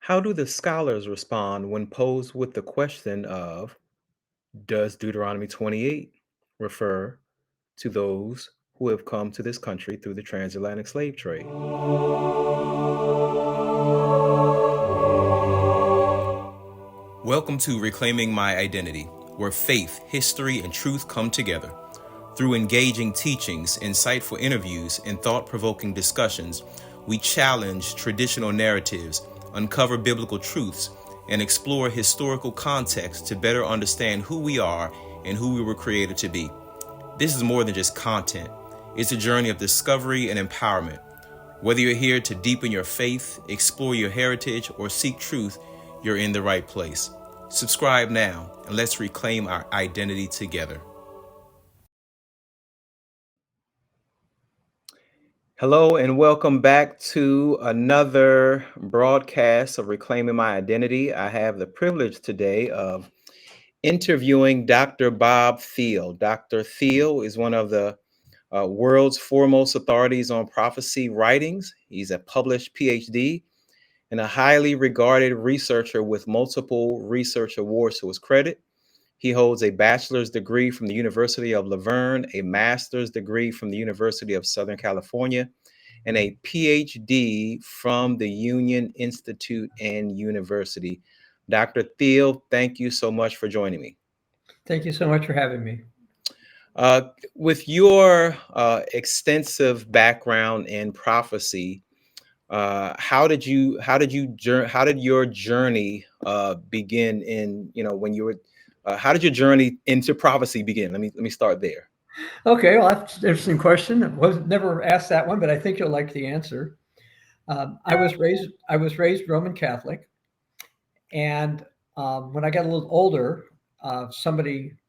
How do the scholars respond when posed with the question of, does Deuteronomy 28 refer to those who have come to this country through the transatlantic slave trade? Welcome to Reclaiming My Identity, where faith, history, and truth come together. Through engaging teachings, insightful interviews, and thought-provoking discussions, we challenge traditional narratives, uncover biblical truths, and explore historical context to better understand who we are and who we were created to be. This is more than just content. It's a journey of discovery and empowerment. Whether you're here to deepen your faith, explore your heritage, or seek truth, you're in the right place. Subscribe now, and let's reclaim our identity together. Hello, and welcome back to another broadcast of Reclaiming My Identity. I have the privilege today of interviewing Dr. Bob Thiel. Dr. Thiel is one of the world's foremost authorities on prophecy writings. He's a published PhD and a highly regarded researcher with multiple research awards to his credit. He holds a bachelor's degree from the University of Laverne, a master's degree from the University of Southern California, and a PhD from the Union Institute and University. Dr. Thiel, thank you so much for joining me. Thank you so much for having me. With your extensive background in prophecy, how did your journey begin in, when you were, how did your journey into prophecy begin? Let me start there. Okay, well, that's an interesting question. I was never asked that one, but I think you'll like the answer. I was raised Roman Catholic, and when I got a little older, someone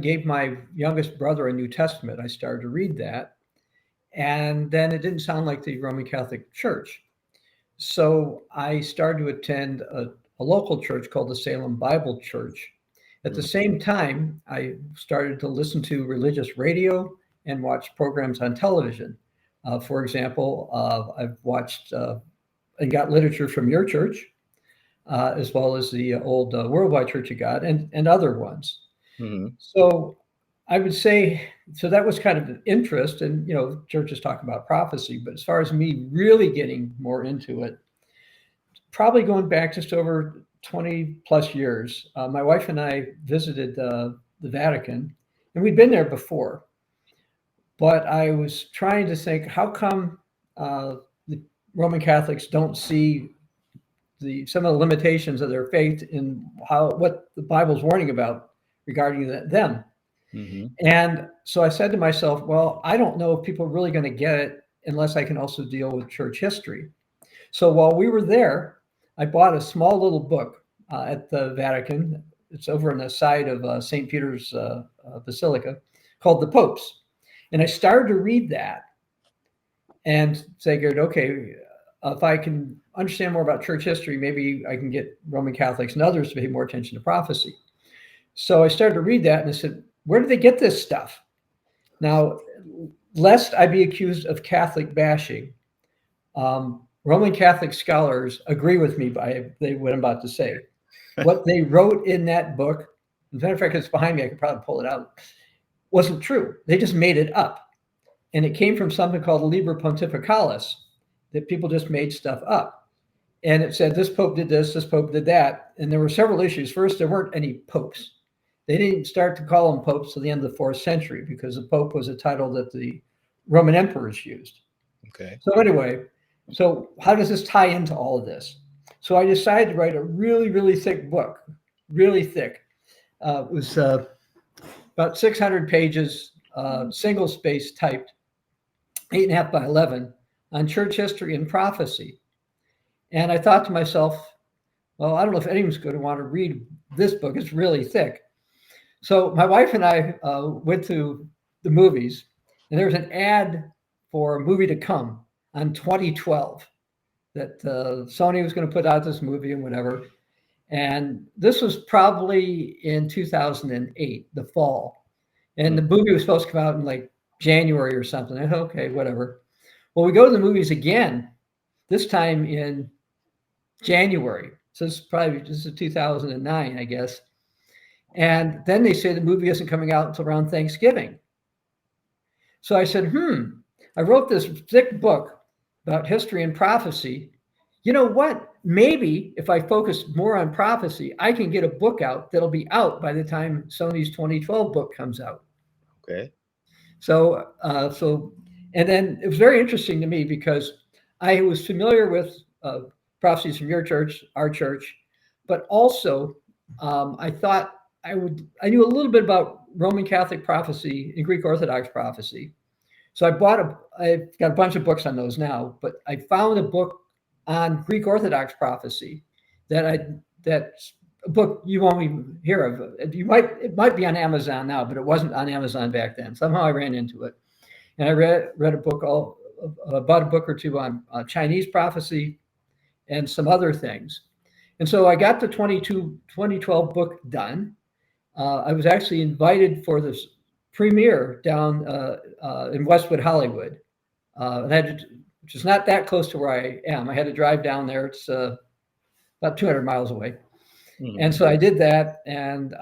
gave my youngest brother a New Testament. I started to read that, and then it didn't sound like the Roman Catholic Church. So I started to attend a local church called the Salem Bible Church. At the same time, I started to listen to religious radio and watch programs on television. For example, I've watched and got literature from your church, as well as the old Worldwide Church of God and other ones. Mm-hmm. So I would say, so that was kind of an interest, and churches talk about prophecy, but as far as me really getting more into it, probably going back just over 20 plus years, my wife and I visited the Vatican, and we'd been there before, but I was trying to think, how come the Roman Catholics don't see some of the limitations of their faith in what the Bible's warning about regarding them? Mm-hmm. And so I said to myself, well, I don't know if people are really going to get it unless I can also deal with church history. So while we were there, I bought a small little book at the Vatican. It's over on the side of St. Peter's Basilica, called The Popes. And I started to read that and figured, okay, if I can understand more about church history, maybe I can get Roman Catholics and others to pay more attention to prophecy. So I started to read that, and I said, where do they get this stuff? Now, lest I be accused of Catholic bashing, Roman Catholic scholars agree with me by what I'm about to say. What they wrote in that book, as a matter of fact, it's behind me, I could probably pull it out, wasn't true. They just made it up. And it came from something called Liber Pontificalis, that people just made stuff up. And it said, this pope did this pope did that. And there were several issues. First, there weren't any popes. They didn't start to call them popes till the end of the 4th century, because the pope was a title that the Roman emperors used. Okay. So anyway, so how does this tie into all of this? So I decided to write a really, really thick book, really thick. It was about 600 pages, single space typed, 8.5 by 11, on church history and prophecy. And I thought to myself, well, I don't know if anyone's going to want to read this book. It's really thick. So my wife and I went to the movies, and there was an ad for a movie to come on 2012 that Sony was going to put out this movie and whatever. And this was probably in 2008, the fall. And the movie was supposed to come out in like January or something. I thought, okay, whatever. Well, we go to the movies again, this time in January. So this is 2009, I guess. And then they say the movie isn't coming out until around Thanksgiving. So I said, I wrote this thick book about history and prophecy. You know what? Maybe if I focus more on prophecy, I can get a book out that'll be out by the time Sony's 2012 book comes out. Okay. So, and then it was very interesting to me because I was familiar with prophecies from your church, our church, but also I thought I knew a little bit about Roman Catholic prophecy and Greek Orthodox prophecy. So I've got a bunch of books on those now, but I found a book on Greek Orthodox prophecy that's a book you won't even hear of. It might be on Amazon now, but it wasn't on Amazon back then. Somehow I ran into it, and I read a book about a book or two on Chinese prophecy and some other things. And so I got the 2012 book done. I was actually invited for this premiere down in Westwood, Hollywood, which is not that close to where I am. I had to drive down there. It's about 200 miles away. Mm-hmm. And so I did that and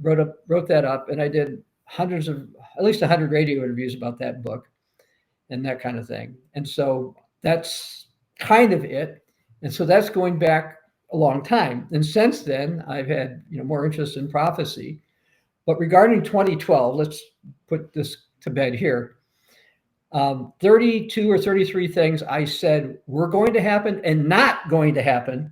wrote that up, and I did at least 100 radio interviews about that book and that kind of thing. And so that's kind of it. And so that's going back a long time. And since then, I've had more interest in prophecy. But regarding 2012, let's put this to bed here. 32 or 33 things I said were going to happen and not going to happen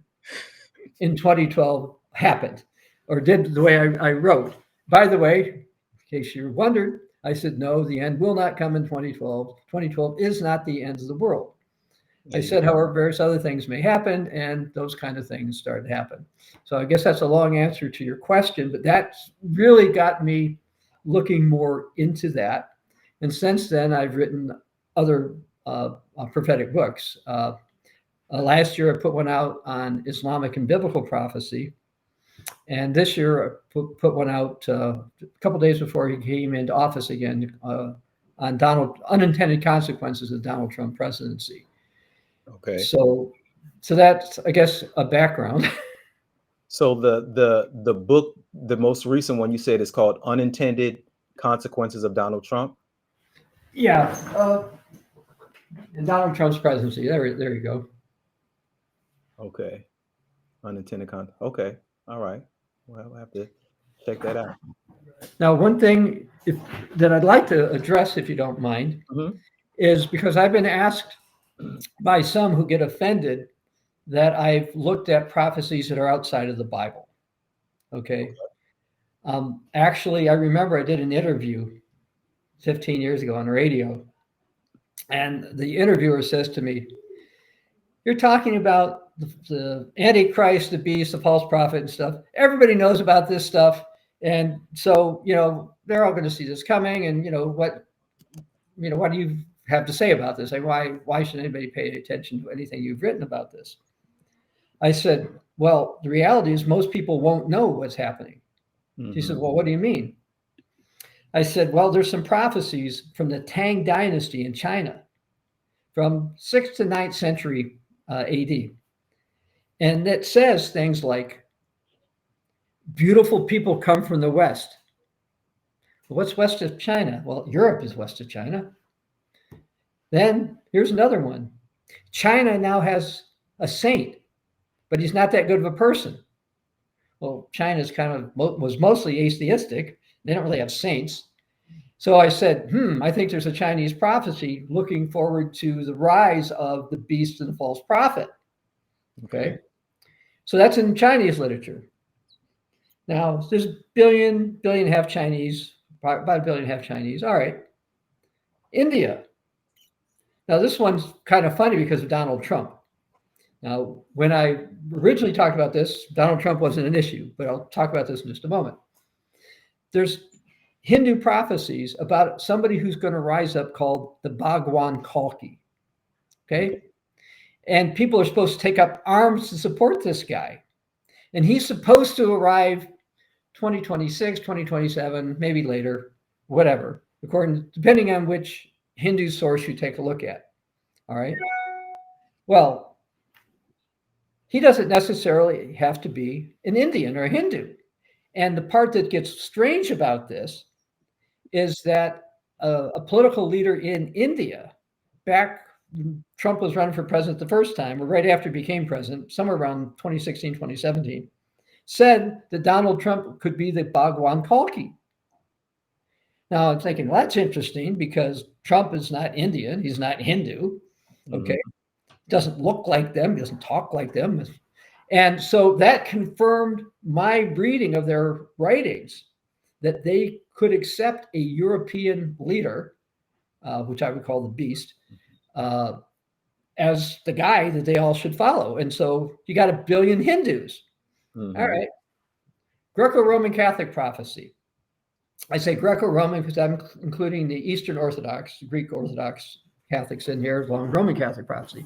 in 2012 happened, or did the way I wrote. By the way, in case you wondered, I said, no, the end will not come in 2012. 2012 is not the end of the world. I said, however, various other things may happen, and those kind of things started to happen. So I guess that's a long answer to your question, but that's really got me looking more into that. And since then, I've written other prophetic books. Last year, I put one out on Islamic and biblical prophecy. And this year, I put one out a couple days before he came into office again on unintended consequences of Donald Trump presidency. Okay. So that's, I guess, a background. So the book, the most recent one you said is called Unintended Consequences of Donald Trump? Yeah. Donald Trump's presidency. There you go. Okay. Unintended Okay. All right. Well, I'll have to check that out. Now, one thing that I'd like to address, if you don't mind, is because I've been asked by some who get offended that I've looked at prophecies that are outside of the Bible. Okay. Actually, I remember I did an interview 15 years ago on the radio, and the interviewer says to me, "You're talking about the Antichrist, the beast, the false prophet and stuff. Everybody knows about this stuff. And so, they're all going to see this coming. And, what do you have to say about this? Like, why should anybody pay attention to anything you've written about this?" I said, well, the reality is most people won't know what's happening. Mm-hmm. She said, well, what do you mean? I said, well, there's some prophecies from the Tang dynasty in China from 6th to 9th century AD. And it says things like, beautiful people come from the West. Well, what's west of China? Well, Europe is west of China. Then here's another one. China now has a saint, but he's not that good of a person. Well, China's was mostly atheistic. They don't really have saints. So I said, I think there's a Chinese prophecy looking forward to the rise of the beast and the false prophet. Okay. So that's in Chinese literature. Now, there's billion and a half Chinese, about 1.5 billion Chinese. All right. India. Now, this one's kind of funny because of Donald Trump. Now, when I originally talked about this, Donald Trump wasn't an issue, but I'll talk about this in just a moment. There's Hindu prophecies about somebody who's going to rise up called the Bhagwan Kalki. Okay. And people are supposed to take up arms to support this guy. And he's supposed to arrive 2026, 2027, maybe later, whatever, depending on which Hindu source you take a look at. All right. Well, he doesn't necessarily have to be an Indian or a Hindu. And the part that gets strange about this is that a political leader in India, back when Trump was running for president the first time, or right after he became president, somewhere around 2016, 2017, said that Donald Trump could be the Bhagwan Kalki. Now I'm thinking, well, that's interesting because Trump is not Indian, he's not Hindu, okay? Doesn't look like them, doesn't talk like them. And so that confirmed my reading of their writings, that they could accept a European leader, which I would call the beast, as the guy that they all should follow. And so you got 1 billion Hindus. All right. Greco-Roman Catholic prophecy. I say Greco-Roman because I'm including the Eastern Orthodox, Greek Orthodox Catholics in here, along with Roman Catholic prophecy.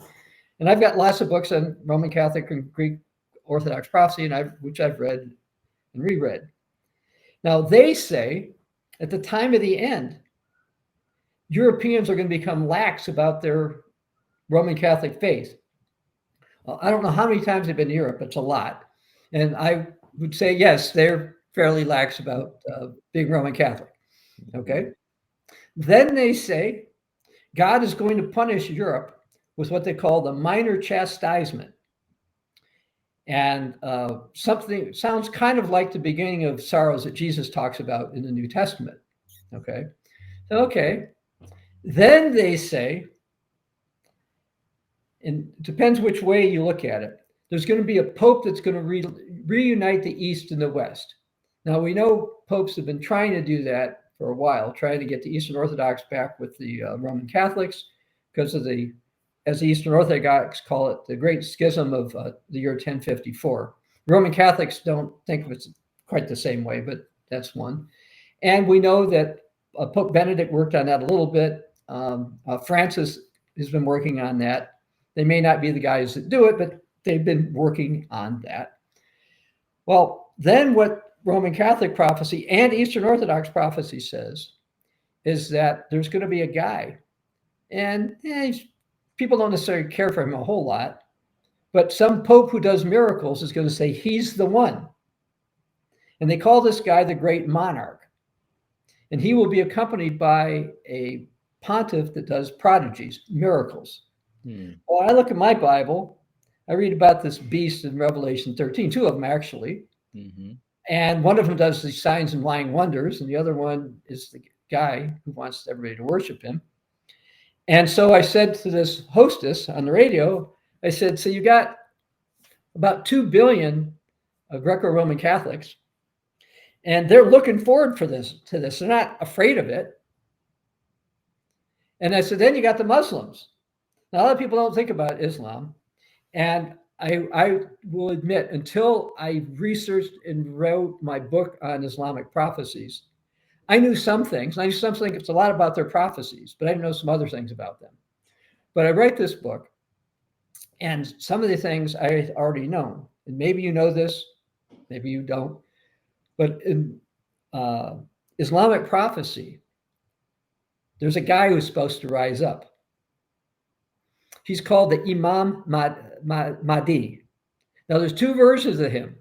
And I've got lots of books on Roman Catholic and Greek Orthodox prophecy, which I've read and reread. Now, they say at the time of the end, Europeans are going to become lax about their Roman Catholic faith. Well, I don't know how many times they've been to Europe. It's a lot. And I would say, yes, they're fairly lax about being Roman Catholic. Okay. Then they say God is going to punish Europe with what they call the minor chastisement. And something sounds kind of like the beginning of sorrows that Jesus talks about in the New Testament. Okay. Then they say, and it depends which way you look at it, there's going to be a pope that's going to reunite the East and the West. Now, we know popes have been trying to do that for a while, trying to get the Eastern Orthodox back with the Roman Catholics because of the, as the Eastern Orthodox call it, the Great Schism of the year 1054. Roman Catholics don't think of it quite the same way, but that's one. And we know that Pope Benedict worked on that a little bit. Francis has been working on that. They may not be the guys that do it, but they've been working on that. Well, then what Roman Catholic prophecy and Eastern Orthodox prophecy says is that there's going to be a guy, and people don't necessarily care for him a whole lot, but some pope who does miracles is going to say he's the one. And they call this guy the great monarch. And he will be accompanied by a pontiff that does prodigies, miracles. Well, I look at my Bible, I read about this beast in Revelation 13, two of them actually. And one of them does these signs and lying wonders, and the other one is the guy who wants everybody to worship him. And so I said to this hostess on the radio, I said, so you got about 2 billion Greco-Roman Catholics, and they're looking forward to this. They're not afraid of it. And I said, then you got the Muslims. Now, a lot of people don't think about Islam. And I will admit, until I researched and wrote my book on Islamic prophecies, I knew some things. I knew some things, it's a lot about their prophecies, but I didn't know some other things about them. But I write this book, and some of the things I already know. And maybe you know this, maybe you don't. But in Islamic prophecy, there's a guy who's supposed to rise up. He's called the Imam Mahdi. Now, there's two versions of him.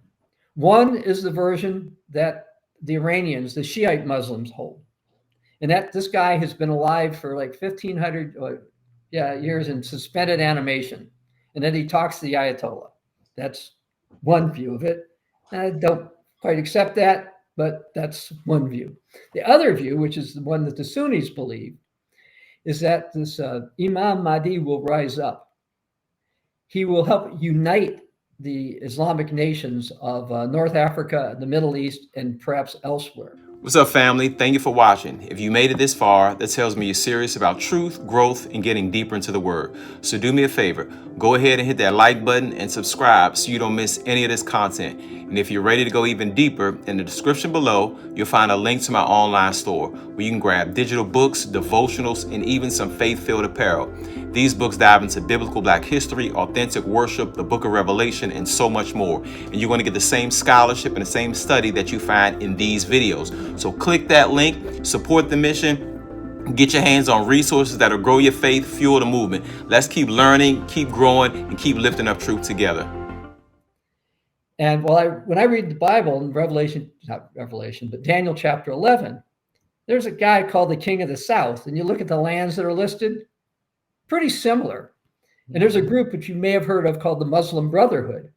One is the version that the Iranians, the Shiite Muslims, hold. And that this guy has been alive for like 1,500 years in suspended animation. And then he talks to the Ayatollah. That's one view of it. I don't quite accept that, but that's one view. The other view, which is the one that the Sunnis believe, is that this Imam Mahdi will rise up. He will help unite the Islamic nations of North Africa, the Middle East, and perhaps elsewhere. What's up, family? Thank you for watching. If you made it this far, that tells me you're serious about truth, growth, and getting deeper into the Word. So do me a favor, go ahead and hit that like button and subscribe so you don't miss any of this content. And if you're ready to go even deeper, in the description below, you'll find a link to my online store where you can grab digital books, devotionals, and even some faith-filled apparel. These books dive into biblical Black history, authentic worship, the book of Revelation, and so much more. And you're going to get the same scholarship and the same study that you find in these videos. So click that link, support the mission, get your hands on resources that'll grow your faith, fuel the movement. Let's keep learning, keep growing, and keep lifting up truth together. And when I read the Bible in not Revelation, but Daniel chapter 11, there's a guy called the King of the South, and you look at the lands that are listed, pretty similar. And there's a group which you may have heard of called the Muslim Brotherhood.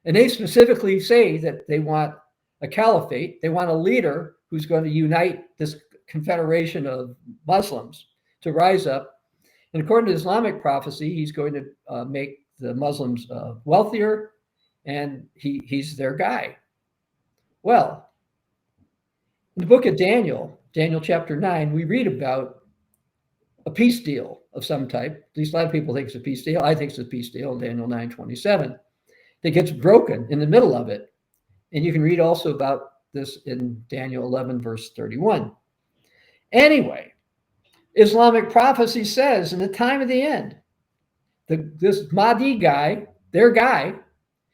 And they specifically say that they want a caliphate. They want a leader who's going to unite this confederation of Muslims to rise up. And according to Islamic prophecy, he's going to make the Muslims wealthier, and he's their guy. Well, in the book of Daniel chapter 9, we read about a peace deal of some type. At least a lot of people think it's a peace deal. I think it's a peace deal in Daniel 9:27 that gets broken in the middle of it. And you can read also about this in Daniel 11, verse 31. Anyway, Islamic prophecy says in the time of the end, this Mahdi guy, their guy,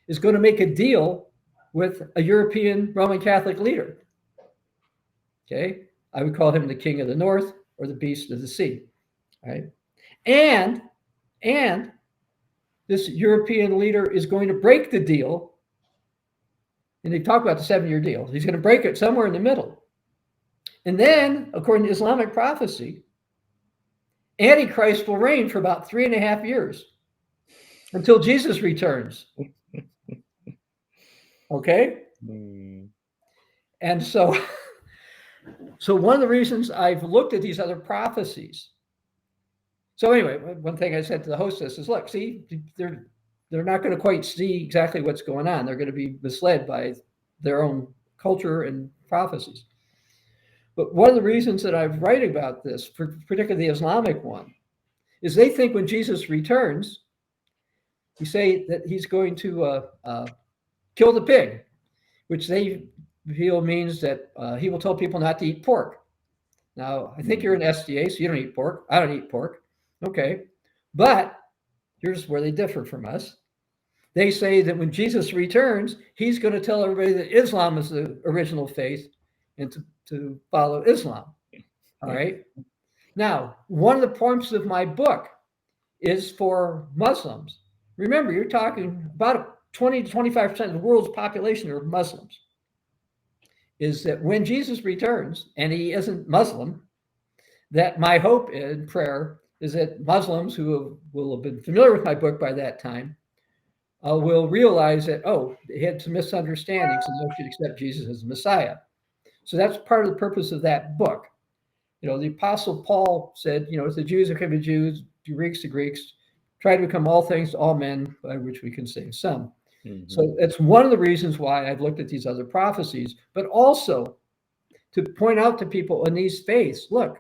is going to make a deal with a European Roman Catholic leader. Okay, I would call him the King of the North or the Beast of the Sea. Right, and this European leader is going to break the deal. And they talk about the 7-year deal. He's going to break it somewhere in the middle. And then, according to Islamic prophecy, Antichrist will reign for about 3.5 years until Jesus returns. Okay? And so one of the reasons I've looked at these other prophecies. So anyway, one thing I said to the hostess is, look, see, they're not going to quite see exactly what's going on. They're going to be misled by their own culture and prophecies. But one of the reasons that I'm writing about this, particularly the Islamic one, is they think when Jesus returns, you say that he's going to kill the pig, which they feel means that he will tell people not to eat pork. Now, I think you're an SDA, so you don't eat pork. I don't eat pork. Okay. But here's where they differ from us. They say that when Jesus returns, he's going to tell everybody that Islam is the original faith and to follow Islam. All right. Now, one of the points of my book is for Muslims. Remember, you're talking about 20 to 25% of the world's population are Muslims. Is that when Jesus returns, and he isn't Muslim, that my hope and prayer is that Muslims who will have been familiar with my book by that time will realize that, they had some misunderstandings and they should accept Jesus as the Messiah. So that's part of the purpose of that book. The Apostle Paul said, if the Jews become the Jews, the Greeks to Greeks, try to become all things to all men, by which we can save some. Mm-hmm. So that's one of the reasons why I've looked at these other prophecies, but also to point out to people in these faiths, look,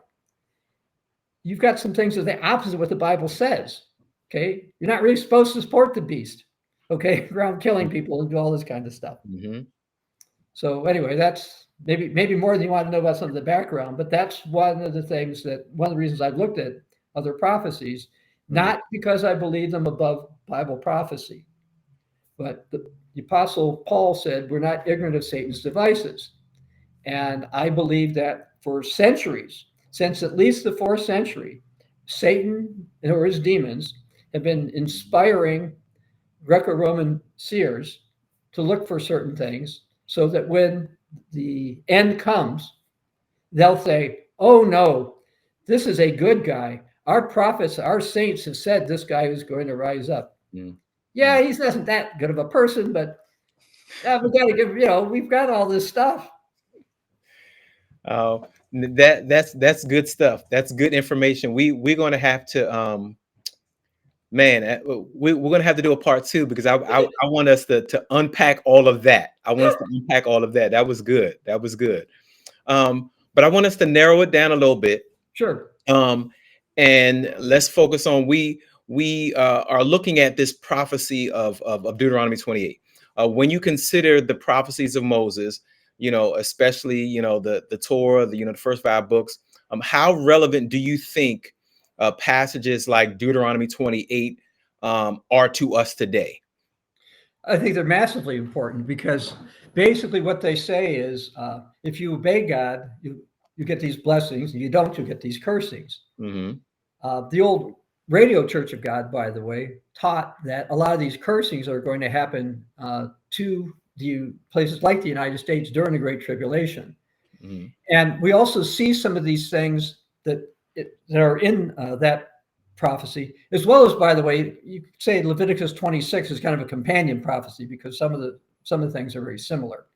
you've got some things that are the opposite of what the Bible says. Okay. You're not really supposed to support the beast. Okay. Around killing people and do all this kind of stuff. Mm-hmm. So anyway, that's maybe more than you want to know about some of the background, but that's one of the reasons I've looked at other prophecies, not because I believe them above Bible prophecy, but the Apostle Paul said, we're not ignorant of Satan's devices. And I believe that for centuries, since at least the 4th century, Satan or his demons have been inspiring Greco-Roman seers to look for certain things so that when the end comes, they'll say, oh no, this is a good guy. Our prophets, our saints have said this guy is going to rise up. Yeah, he isn't that good of a person, but we've got to give, we've got all this stuff. That's good stuff. That's good information. We're going to have to, we're going to have to do a part 2 because I want us to unpack all of that. I want us to unpack all of that. That was good. That was good. But I want us to narrow it down a little bit. Sure. And let's focus on, we are looking at this prophecy of Deuteronomy 28. When you consider the prophecies of Moses, especially, the Torah, the first 5 books, how relevant do you think passages like Deuteronomy 28 are to us today? I think they're massively important because basically what they say is if you obey God, you get these blessings, and you don't, you get these cursings. Mm-hmm. The old Radio Church of God, by the way, taught that a lot of these cursings are going to happen to the places like the United States during the Great Tribulation. Mhm. And we also see some of these things that are in that prophecy, as well as, by the way, you could say Leviticus 26 is kind of a companion prophecy because some of the things are very similar.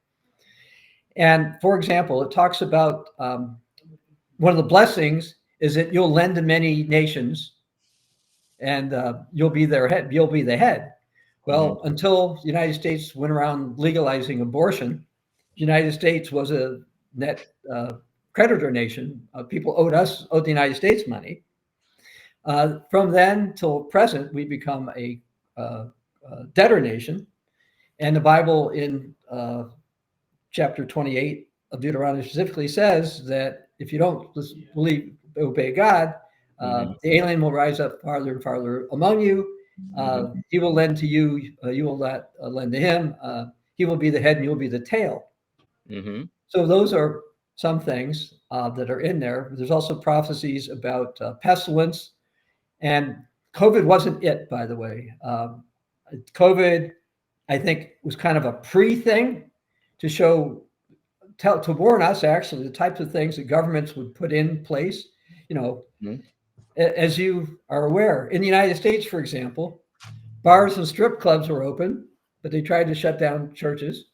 And for example, it talks about one of the blessings is that you'll lend to many nations, and you'll be their head. You'll be the head. Well, until the United States went around legalizing abortion, the United States was a net creditor nation. People owed the United States money. From then till present, we become a debtor nation. And the Bible in chapter 28 of Deuteronomy specifically says that if you don't obey God, the alien will rise up farther and farther among you. He will lend to you. You will not lend to him. He will be the head and you'll be the tail. So those are some things that are in there. There's also prophecies about pestilence. And COVID wasn't it, by the way. COVID, I think, was kind of a pre-thing to warn us, actually, the types of things that governments would put in place. As you are aware, in the United States, for example, bars and strip clubs were open, but they tried to shut down churches.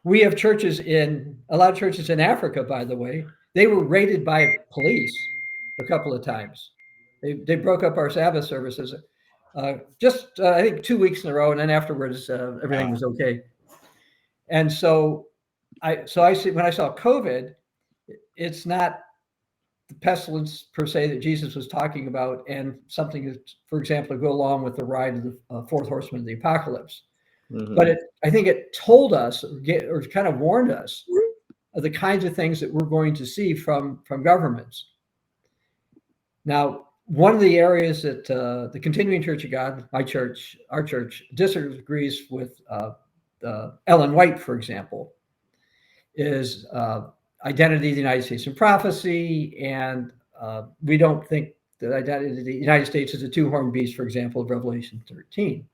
We have a lot of churches in Africa, by the way. They were raided by police a couple of times. They broke up our Sabbath services I think 2 weeks in a row, and then afterwards everything was okay. And so I see when I saw COVID, it's not the pestilence per se that Jesus was talking about, and something that, for example, to go along with the ride of the fourth horseman of the apocalypse. But I think it told us or kind of warned us of the kinds of things that we're going to see from governments. Now, one of the areas that the Continuing Church of God, our church, disagrees with Ellen White, for example, is identity of the United States in prophecy. And we don't think that identity of the United States is a two-horned beast, for example, of Revelation 13.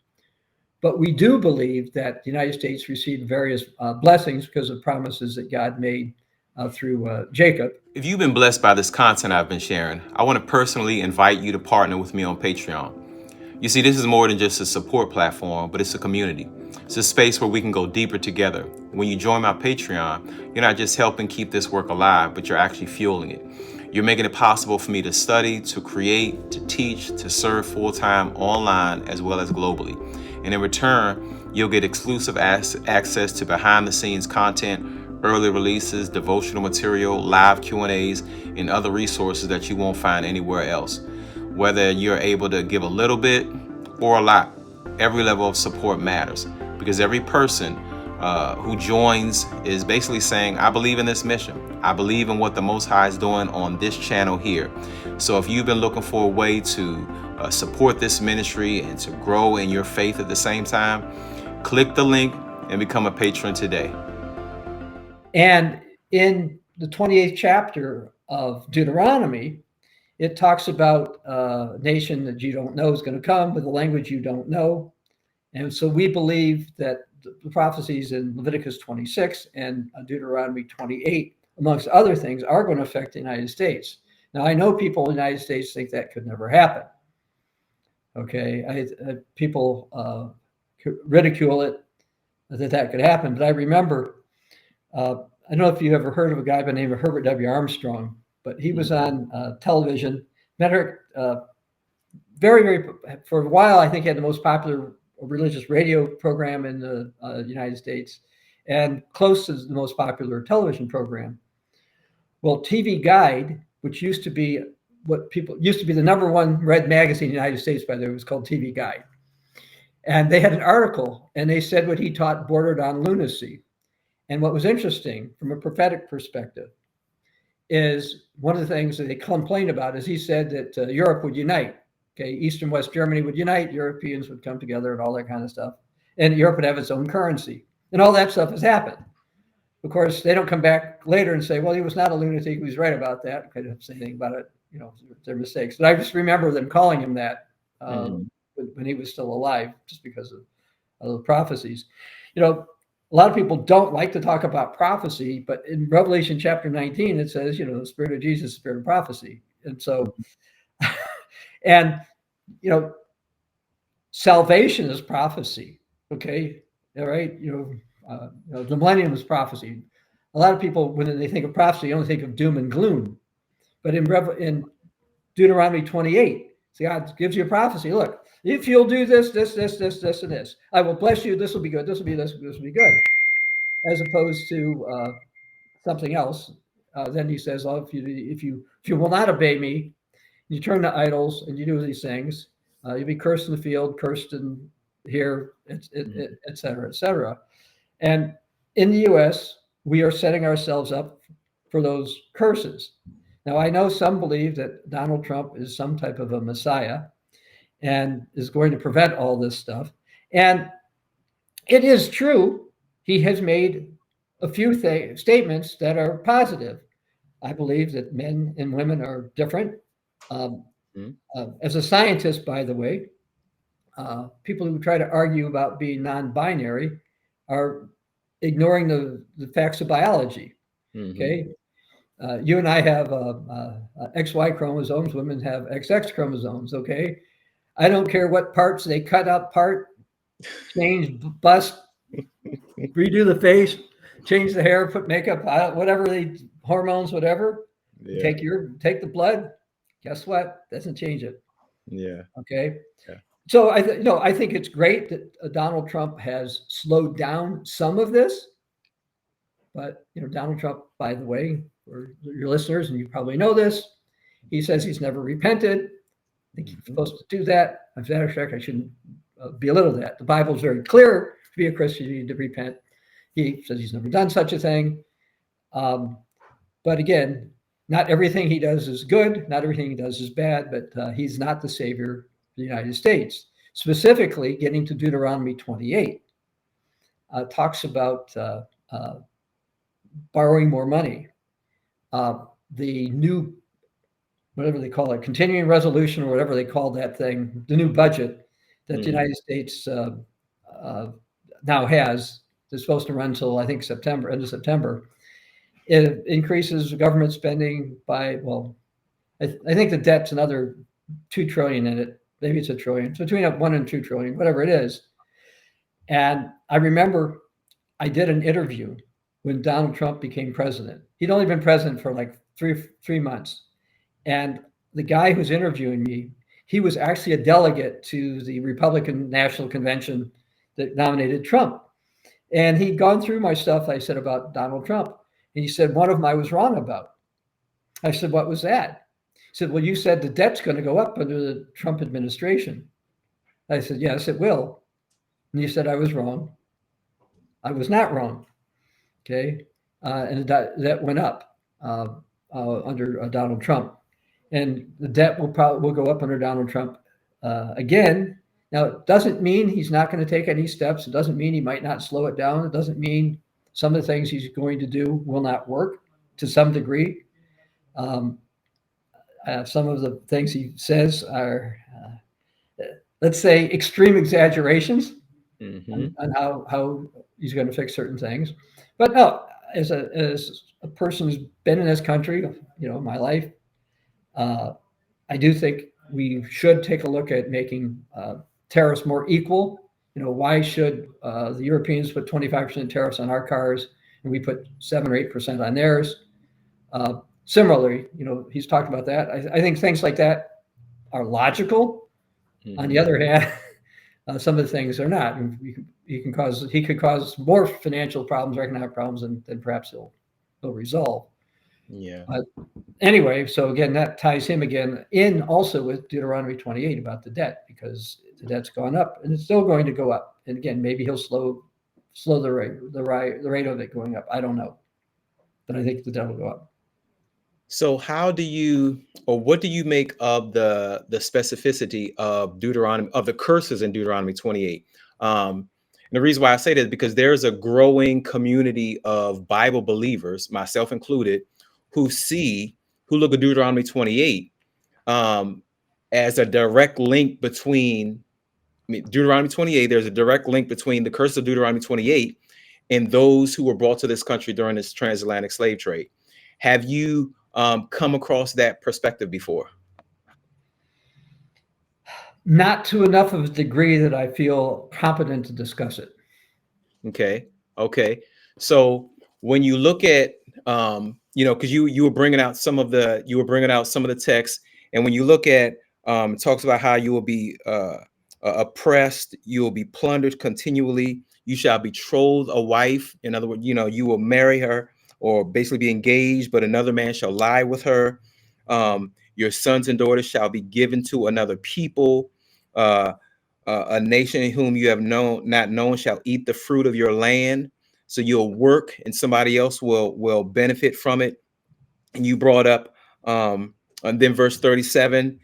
But we do believe that the United States received various blessings because of promises that God made through Jacob. If you've been blessed by this content I've been sharing, I want to personally invite you to partner with me on Patreon. You see, this is more than just a support platform, but it's a community. It's a space where we can go deeper together. When you join my Patreon, you're not just helping keep this work alive, but you're actually fueling it. You're making it possible for me to study, to create, to teach, to serve full-time online as well as globally. And in return, you'll get exclusive access to behind-the-scenes content, early releases, devotional material, live Q&As, and other resources that you won't find anywhere else. Whether you're able to give a little bit or a lot, every level of support matters, because every person who joins is basically saying, I believe in this mission. I believe in what the Most High is doing on this channel here. So if you've been looking for a way to support this ministry and to grow in your faith at the same time, click the link and become a patron today. And in the 28th chapter of Deuteronomy, it talks about a nation that you don't know is going to come with a language you don't know. And so we believe that the prophecies in Leviticus 26 and Deuteronomy 28, amongst other things, are going to affect the United States. Now, I know people in the United States think that could never happen. Okay, people ridicule it, that could happen. But I remember, I don't know if you ever heard of a guy by the name of Herbert W. Armstrong, but he was on television. Very, very, for a while, I think he had the most popular religious radio program in the United States, and close to the most popular television program. Well, TV Guide, which used to be the number one read magazine in the United States, by the way, it was called TV Guide. And they had an article, and they said what he taught bordered on lunacy. And what was interesting from a prophetic perspective is one of the things that they complained about is he said that Europe would unite. Okay, East and West Germany would unite, Europeans would come together and all that kind of stuff. And Europe would have its own currency. And all that stuff has happened. Of course, they don't come back later and say, well, he was not a lunatic, he was right about that. I didn't say anything about it, their mistakes. But I just remember them calling him that when he was still alive, just because the prophecies. You know, a lot of people don't like to talk about prophecy, but in Revelation chapter 19, it says, you know, the Spirit of Jesus, the Spirit of prophecy. And so, and, you know, salvation is prophecy. Okay. All right. The millennium is prophecy. A lot of people, when they think of prophecy, only think of doom and gloom. But in Deuteronomy 28, see, God gives you a prophecy. Look, if you'll do this, this, this, this, this, and this, I will bless you. This will be good. This will be this will be good. As opposed to something else. Then he says, "Oh, if you will not obey me, you turn to idols and you do these things, you'll be cursed in the field, cursed in here, et cetera, et cetera." And in the U.S., we are setting ourselves up for those curses. Now, I know some believe that Donald Trump is some type of a messiah and is going to prevent all this stuff. And it is true, he has made a few statements that are positive. I believe that men and women are different. As a scientist, by the way, people who try to argue about being non-binary are ignoring the facts of biology. Okay, you and I have XY chromosomes. Women have XX chromosomes. Okay, I don't care what parts they cut up, change, bust, redo the face, change the hair, put makeup, whatever hormones, whatever. Yeah. Take the blood. Guess what? Doesn't change it. Yeah. Okay. Yeah. So I think it's great that Donald Trump has slowed down some of this. But Donald Trump, by the way, for your listeners, and you probably know this, he says he's never repented. I think he's supposed to do that. As a matter of fact, I shouldn't belittle that. The Bible is very clear. To be a Christian, you need to repent. He says he's never done such a thing. But again, not everything he does is good. Not everything he does is bad. But he's not the savior of the United States. Specifically, getting to Deuteronomy 28, talks about borrowing more money. The new, whatever they call it, continuing resolution or whatever they call that thing, the new budget that the United States now has, is supposed to run until I think end of September. It increases government spending by, well, I think the debt's another $2 trillion in it. Maybe it's $1 trillion. So between $1 and $2 trillion, whatever it is. And I remember I did an interview when Donald Trump became president. He'd only been president for like three months. And the guy who's interviewing me, he was actually a delegate to the Republican National Convention that nominated Trump. And he'd gone through my stuff I said about Donald Trump. And he said, one of them I was wrong about. I said, what was that? He said, well, you said the debt's going to go up under the Trump administration. I said, yes, it will. And you said I was wrong. I was not wrong. Okay. And that went up under Donald Trump. And the debt will go up under Donald Trump again. Now, it doesn't mean he's not going to take any steps. It doesn't mean he might not slow it down. It doesn't mean some of the things he's going to do will not work to some degree. Some of the things he says are, let's say, extreme exaggerations on how he's going to fix certain things. But no, as a person who's been in this country, my life, I do think we should take a look at making tariffs more equal. Why should the Europeans put 25% tariffs on our cars and we put 7 or 8% on theirs? Similarly, he's talked about that. I think things like that are logical. On the other hand, some of the things are not. He could cause more financial problems or economic problems than perhaps he'll resolve. Yeah. Anyway, so again, that ties him again in also with Deuteronomy 28 about the debt, because the debt's gone up and it's still going to go up. And again, maybe he'll slow the rate of it going up. I don't know, but I think the debt will go up. So how do you, or what do you make of the specificity of Deuteronomy, of the curses in Deuteronomy 28? And the reason why I say that is because there's a growing community of Bible believers, myself included, who look at Deuteronomy 28 as a direct link between mean, Deuteronomy 28, there's a direct link between the curse of Deuteronomy 28 and those who were brought to this country during this transatlantic slave trade. Have you come across that perspective before? Not to enough of a degree that I feel competent to discuss it. Okay. Okay. So when you look at, because you were bringing out some of the text, and when you look at, it talks about how you will be oppressed, you will be plundered continually. You shall betroth a wife. In other words, you will marry her or basically be engaged, but another man shall lie with her. Your sons and daughters shall be given to another people. A nation in whom you have not known shall eat the fruit of your land. So you'll work and somebody else will benefit from it. And you brought up, and then verse 37,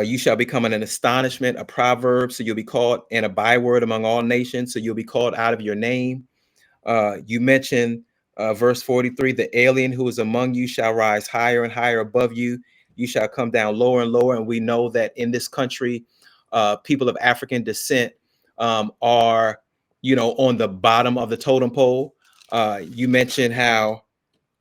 you shall become an astonishment, a proverb. So you'll be called, and a byword among all nations. So you'll be called out of your name. You mentioned verse 43, the alien who is among you shall rise higher and higher above you. You shall come down lower and lower. And we know that in this country, people of African descent are, on the bottom of the totem pole. You mentioned how,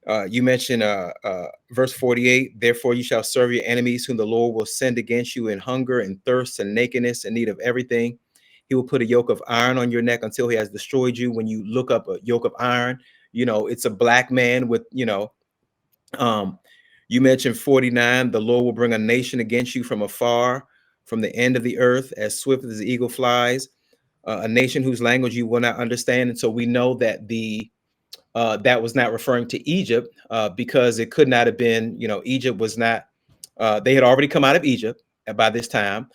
verse 48, therefore you shall serve your enemies whom the Lord will send against you in hunger and thirst and nakedness and need of everything. He will put a yoke of iron on your neck until he has destroyed you. When you look up a yoke of iron, it's a black man with, you mentioned 49, the Lord will bring a nation against you from afar, from the end of the earth, as swift as the eagle flies, a nation whose language you will not understand. And so we know that that was not referring to Egypt, because it could not have been, Egypt was not, they had already come out of Egypt by this time.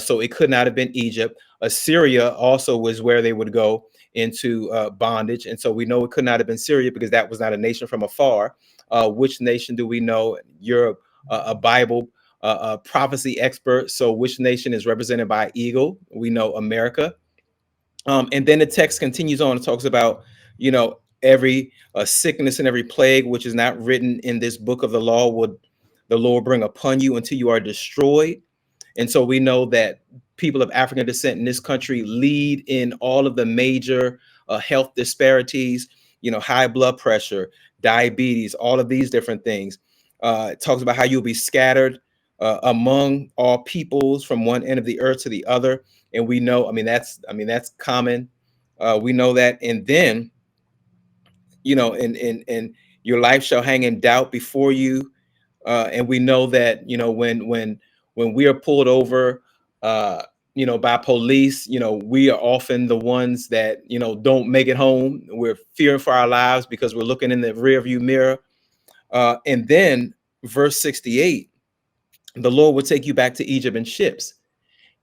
So it could not have been Egypt. Assyria also was where they would go into bondage. And so we know it could not have been Syria because that was not a nation from afar. Which nation do we know? You're a Bible prophecy expert. So which nation is represented by eagle? We know America. And then the text continues on and talks about, every sickness and every plague which is not written in this book of the law would the Lord bring upon you until you are destroyed. And so we know that people of African descent in this country lead in all of the major health disparities, high blood pressure, diabetes, all of these different things. It talks about how you'll be scattered among all peoples from one end of the earth to the other. And we know, that's common. We know that. And then, and your life shall hang in doubt before you. And we know that, when we are pulled over, by police, we are often the ones that, don't make it home. We're fearing for our lives because we're looking in the rearview mirror. And then verse 68, the Lord will take you back to Egypt in ships.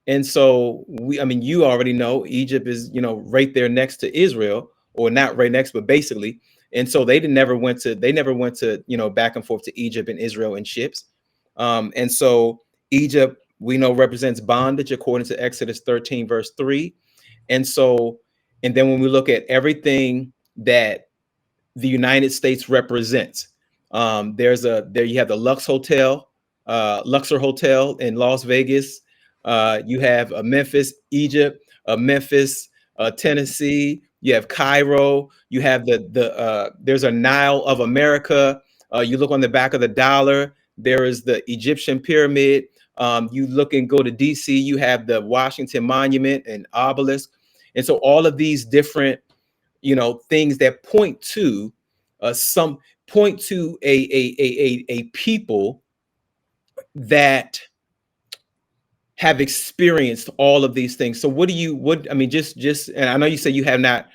And so you already know Egypt is, right there next to Israel, or not right next, but basically. And so they never went to, back and forth to Egypt and Israel in ships. And so Egypt, we know, represents bondage according to Exodus 13, verse 3. And so, and then when we look at everything that the United States represents, there you have the Luxor Hotel in Las Vegas. You have Memphis, Egypt, Memphis, Tennessee. You have Cairo. You have there's a Nile of America. You look on the back of the dollar. There is the Egyptian pyramid. You look and go to DC. You have the Washington Monument and obelisk. And so all of these different, things that point to a people that have experienced all of these things. So and I know you say you have not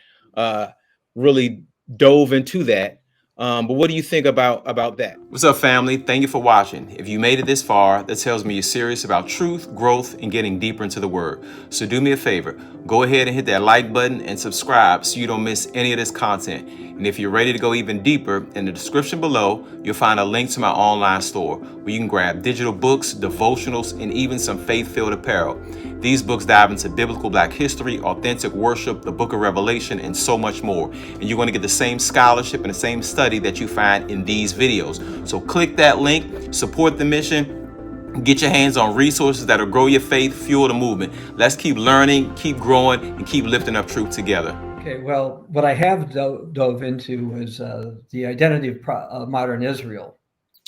really dove into that, but what do you think about that? What's up, family? Thank you for watching. If you made it this far, that tells me you're serious about truth, growth, and getting deeper into the word. So do me a favor, go ahead and hit that like button and subscribe so you don't miss any of this content. And if you're ready to go even deeper, in the description below, you'll find a link to my online store where you can grab digital books, devotionals, and even some faith-filled apparel. These books dive into biblical Black history, authentic worship, the book of Revelation, and so much more. And you're going to get the same scholarship and the same study that you find in these videos. So click that link, support the mission, Get your hands on resources that'll grow your faith, fuel the movement. Let's keep learning, keep growing, and keep lifting up truth together. Okay, well, what I have dove into was the identity of modern Israel.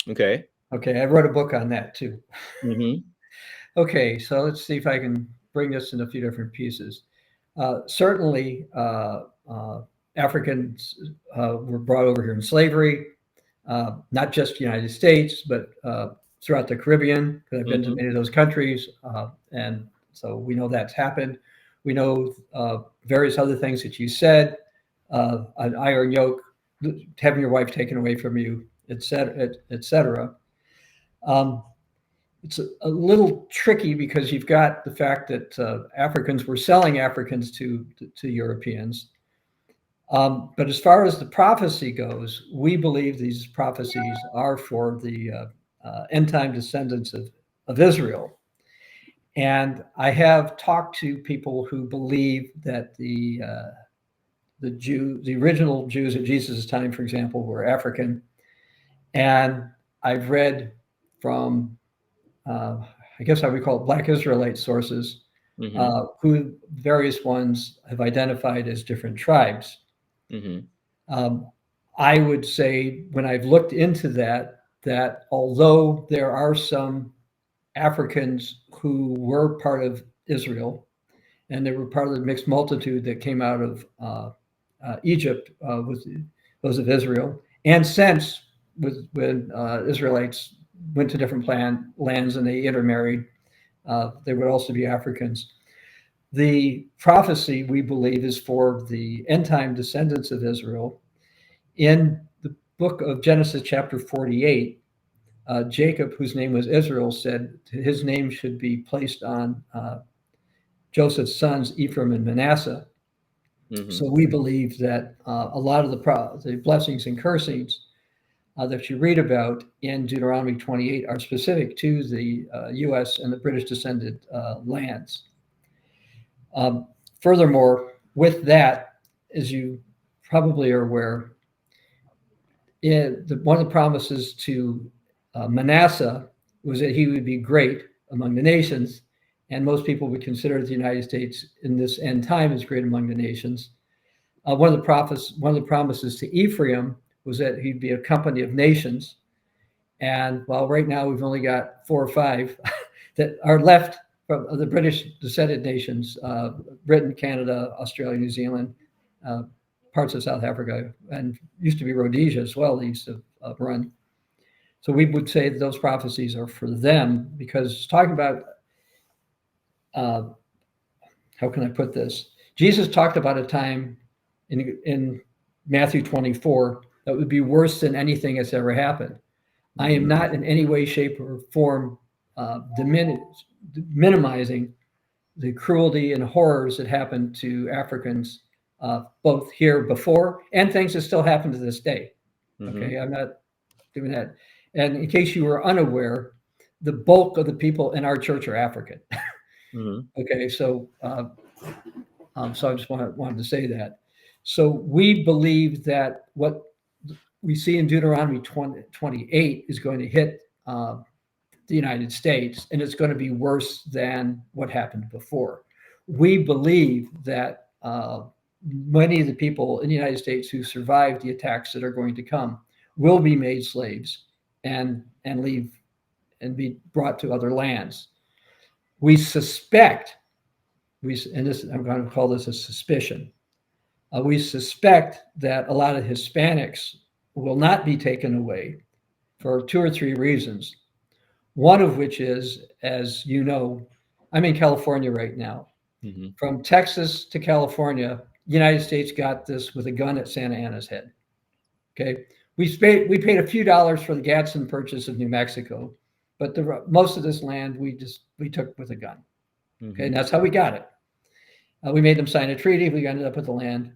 Okay. Okay, I wrote a book on that too. Mm-hmm. Okay, so let's see if I can bring this in a few different pieces. Certainly, Africans were brought over here in slavery, not just the United States, but throughout the Caribbean, because I've been to many of those countries. And so we know that's happened. We know various other things that you said, an iron yoke, having your wife taken away from you, et cetera, et cetera. It's a little tricky because you've got the fact that Africans were selling Africans to Europeans. But as far as the prophecy goes, we believe these prophecies are for the end time descendants of Israel. And I have talked to people who believe that the original Jews at Jesus' time, for example, were African. And I've read from, I guess I would call it Black Israelite sources, who various ones have identified as different tribes. I would say when I've looked into that although there are some Africans who were part of Israel, and they were part of the mixed multitude that came out of Egypt with those of Israel, and since when Israelites went to different lands and they intermarried, they would also be Africans. The prophecy, we believe, is for the end time descendants of Israel. In the book of Genesis, chapter 48, Jacob, whose name was Israel, said his name should be placed on Joseph's sons, Ephraim and Manasseh. So we believe that a lot of the blessings and cursings that you read about in Deuteronomy 28 are specific to the U.S. and the British descended lands. Furthermore, with that, as you probably are aware, one of the promises to Manasseh was that he would be great among the nations, and most people would consider the United States in this end time as great among the nations. One of the promises to Ephraim was that he'd be a company of nations. And while right now we've only got 4 or 5 that are left from the British descended nations, Britain, Canada, Australia, New Zealand, parts of South Africa, and used to be Rhodesia as well, they used to run. So we would say that those prophecies are for them, because talking about, how can I put this? Jesus talked about a time in Matthew 24 that would be worse than anything that's ever happened. I am not in any way, shape, or form minimizing the cruelty and horrors that happened to Africans, both here before and things that still happen to this day. Okay, I'm not doing that. And in case you were unaware, the bulk of the people in our church are African. Okay, so so I just wanted to say that. So we believe that what we see in Deuteronomy 28 is going to hit the United States, and it's going to be worse than what happened before. We believe that many of the people in the United States who survived the attacks that are going to come will be made slaves and leave and be brought to other lands. We suspect, I'm going to call this a suspicion. We suspect that a lot of Hispanics will not be taken away for 2 or 3 reasons. One of which is, as you know, I'm in California right now. From Texas to California, the United States got this with a gun at Santa Ana's head. Okay, we paid a few dollars for the Gadsden purchase of New Mexico, but most of this land we took with a gun. Okay, and that's how we got it. We made them sign a treaty. We ended up with the land,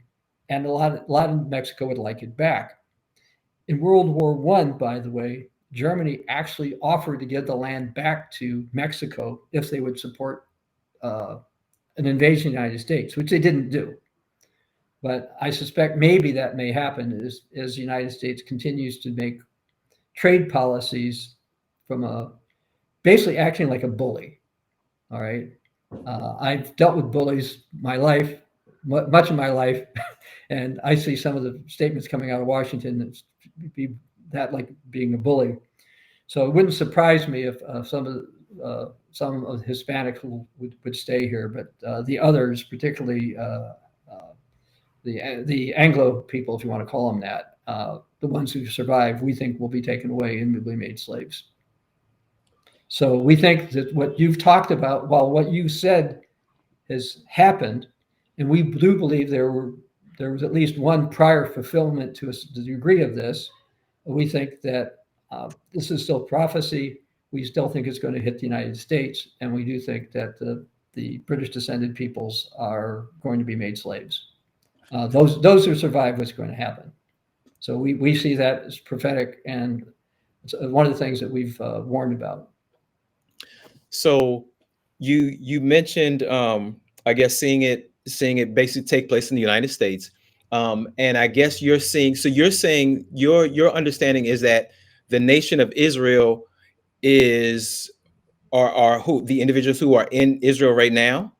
and a lot of Mexico would like it back. In World War I, by the way, Germany actually offered to give the land back to Mexico if they would support an invasion of the United States, which they didn't do. But I suspect maybe that may happen as the United States continues to make trade policies from a basically acting like a bully. All right. I've dealt with bullies my life, much of my life, and I see some of the statements coming out of Washington that like being a bully. So it wouldn't surprise me if some of the Hispanics would stay here, but the others, particularly the Anglo people, if you want to call them that, the ones who survived, we think will be taken away and will be made slaves. So we think that what you've talked about, while what you said has happened, and we do believe there was at least one prior fulfillment to the degree of this, we think that this is still prophecy. We still think it's going to hit the United States, and we do think that the British descended peoples are going to be made slaves. Those who survive, what's going to happen. So we see that as prophetic, and it's one of the things that we've warned about. So you mentioned, I guess, seeing it basically take place in the United States, and I guess you're saying your understanding is that the nation of Israel are who, the individuals who are in Israel right now?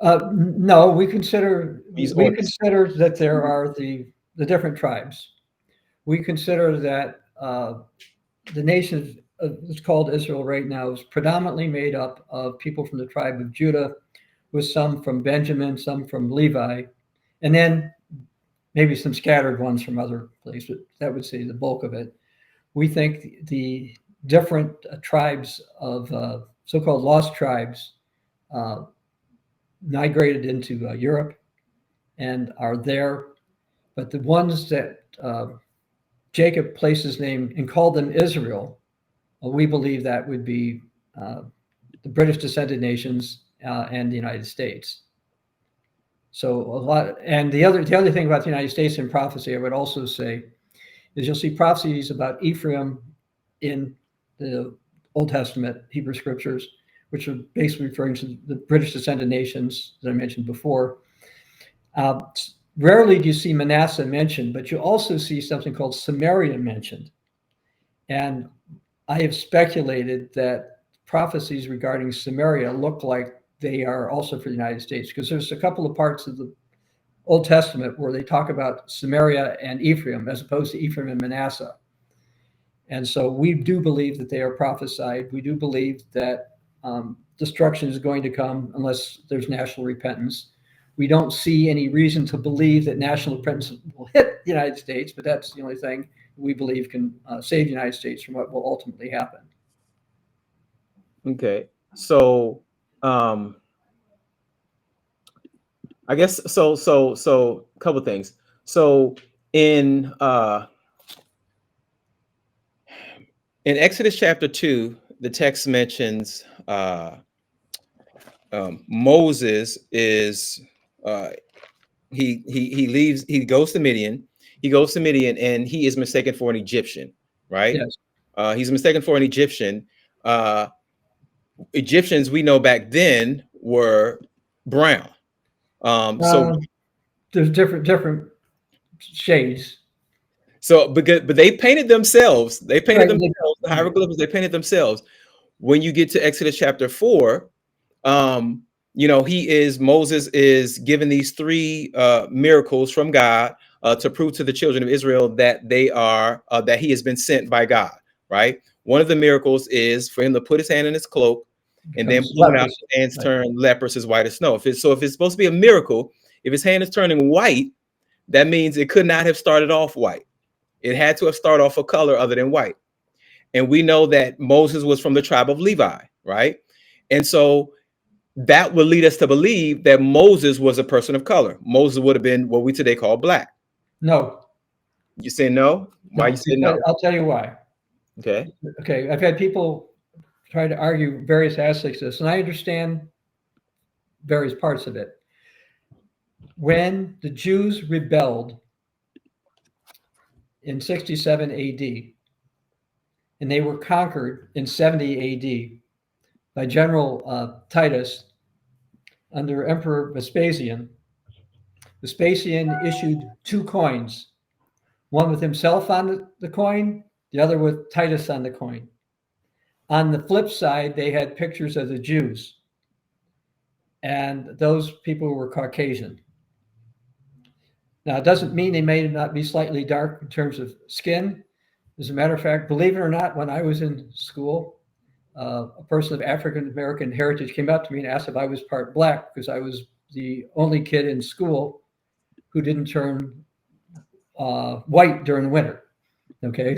No, we consider that there are the different tribes. We consider that the nation that's called Israel right now is predominantly made up of people from the tribe of Judah, with some from Benjamin, some from Levi, and then maybe some scattered ones from other places. That would say the bulk of it. We think the different tribes of so-called lost tribes migrated into Europe and are there, but the ones that Jacob placed his name and called them Israel, we believe that would be the British descended nations and the United States. So a lot, and the other thing about the United States in prophecy, I would also say, is you'll see prophecies about Ephraim in the Old Testament Hebrew scriptures, which are basically referring to the British descended nations that I mentioned before. Rarely do you see Manasseh mentioned, but you also see something called Samaria mentioned. And I have speculated that prophecies regarding Samaria look like they are also for the United States, because there's a couple of parts of the Old Testament where they talk about Samaria and Ephraim as opposed to Ephraim and Manasseh. And so we do believe that they are prophesied. We do believe that destruction is going to come unless there's national repentance. We don't see any reason to believe that national repentance will hit the United States, but that's the only thing we believe can save the United States from what will ultimately happen. Okay. So I guess so a couple of things. So in Exodus chapter 2, the text mentions Moses is he leaves, he goes to Midian. And he is mistaken for an Egyptian, right? Yes. He's mistaken for an Egyptian. Egyptians, we know back then, were brown. So there's different shades. So, but they painted themselves. They painted themselves. The hieroglyphs, they painted themselves. When you get to Exodus chapter 4, Moses is given these 3 miracles from God to prove to the children of Israel that that he has been sent by God, right? One of the miracles is for him to put his hand in his cloak, and then pulling out, his hands turn leprous as white as snow. If it's supposed to be a miracle, if his hand is turning white, that means it could not have started off white. It had to have started off a color other than white. And we know that Moses was from the tribe of Levi, right? And so that would lead us to believe that Moses was a person of color. Moses would have been what we today call black. No. You say no? Why you say no? I'll tell you why. Okay. Okay. I've had people try to argue various aspects of this, and I understand various parts of it. When the Jews rebelled in 67 AD, and they were conquered in 70 AD by General Titus under Emperor Vespasian. Vespasian issued 2 coins, one with himself on the coin, the other with Titus on the coin. On the flip side, they had pictures of the Jews, and those people were Caucasian. Now, it doesn't mean they may not be slightly dark in terms of skin. As a matter of fact, believe it or not, when I was in school, a person of African American heritage came up to me and asked if I was part black, because I was the only kid in school who didn't turn white during the winter. Okay,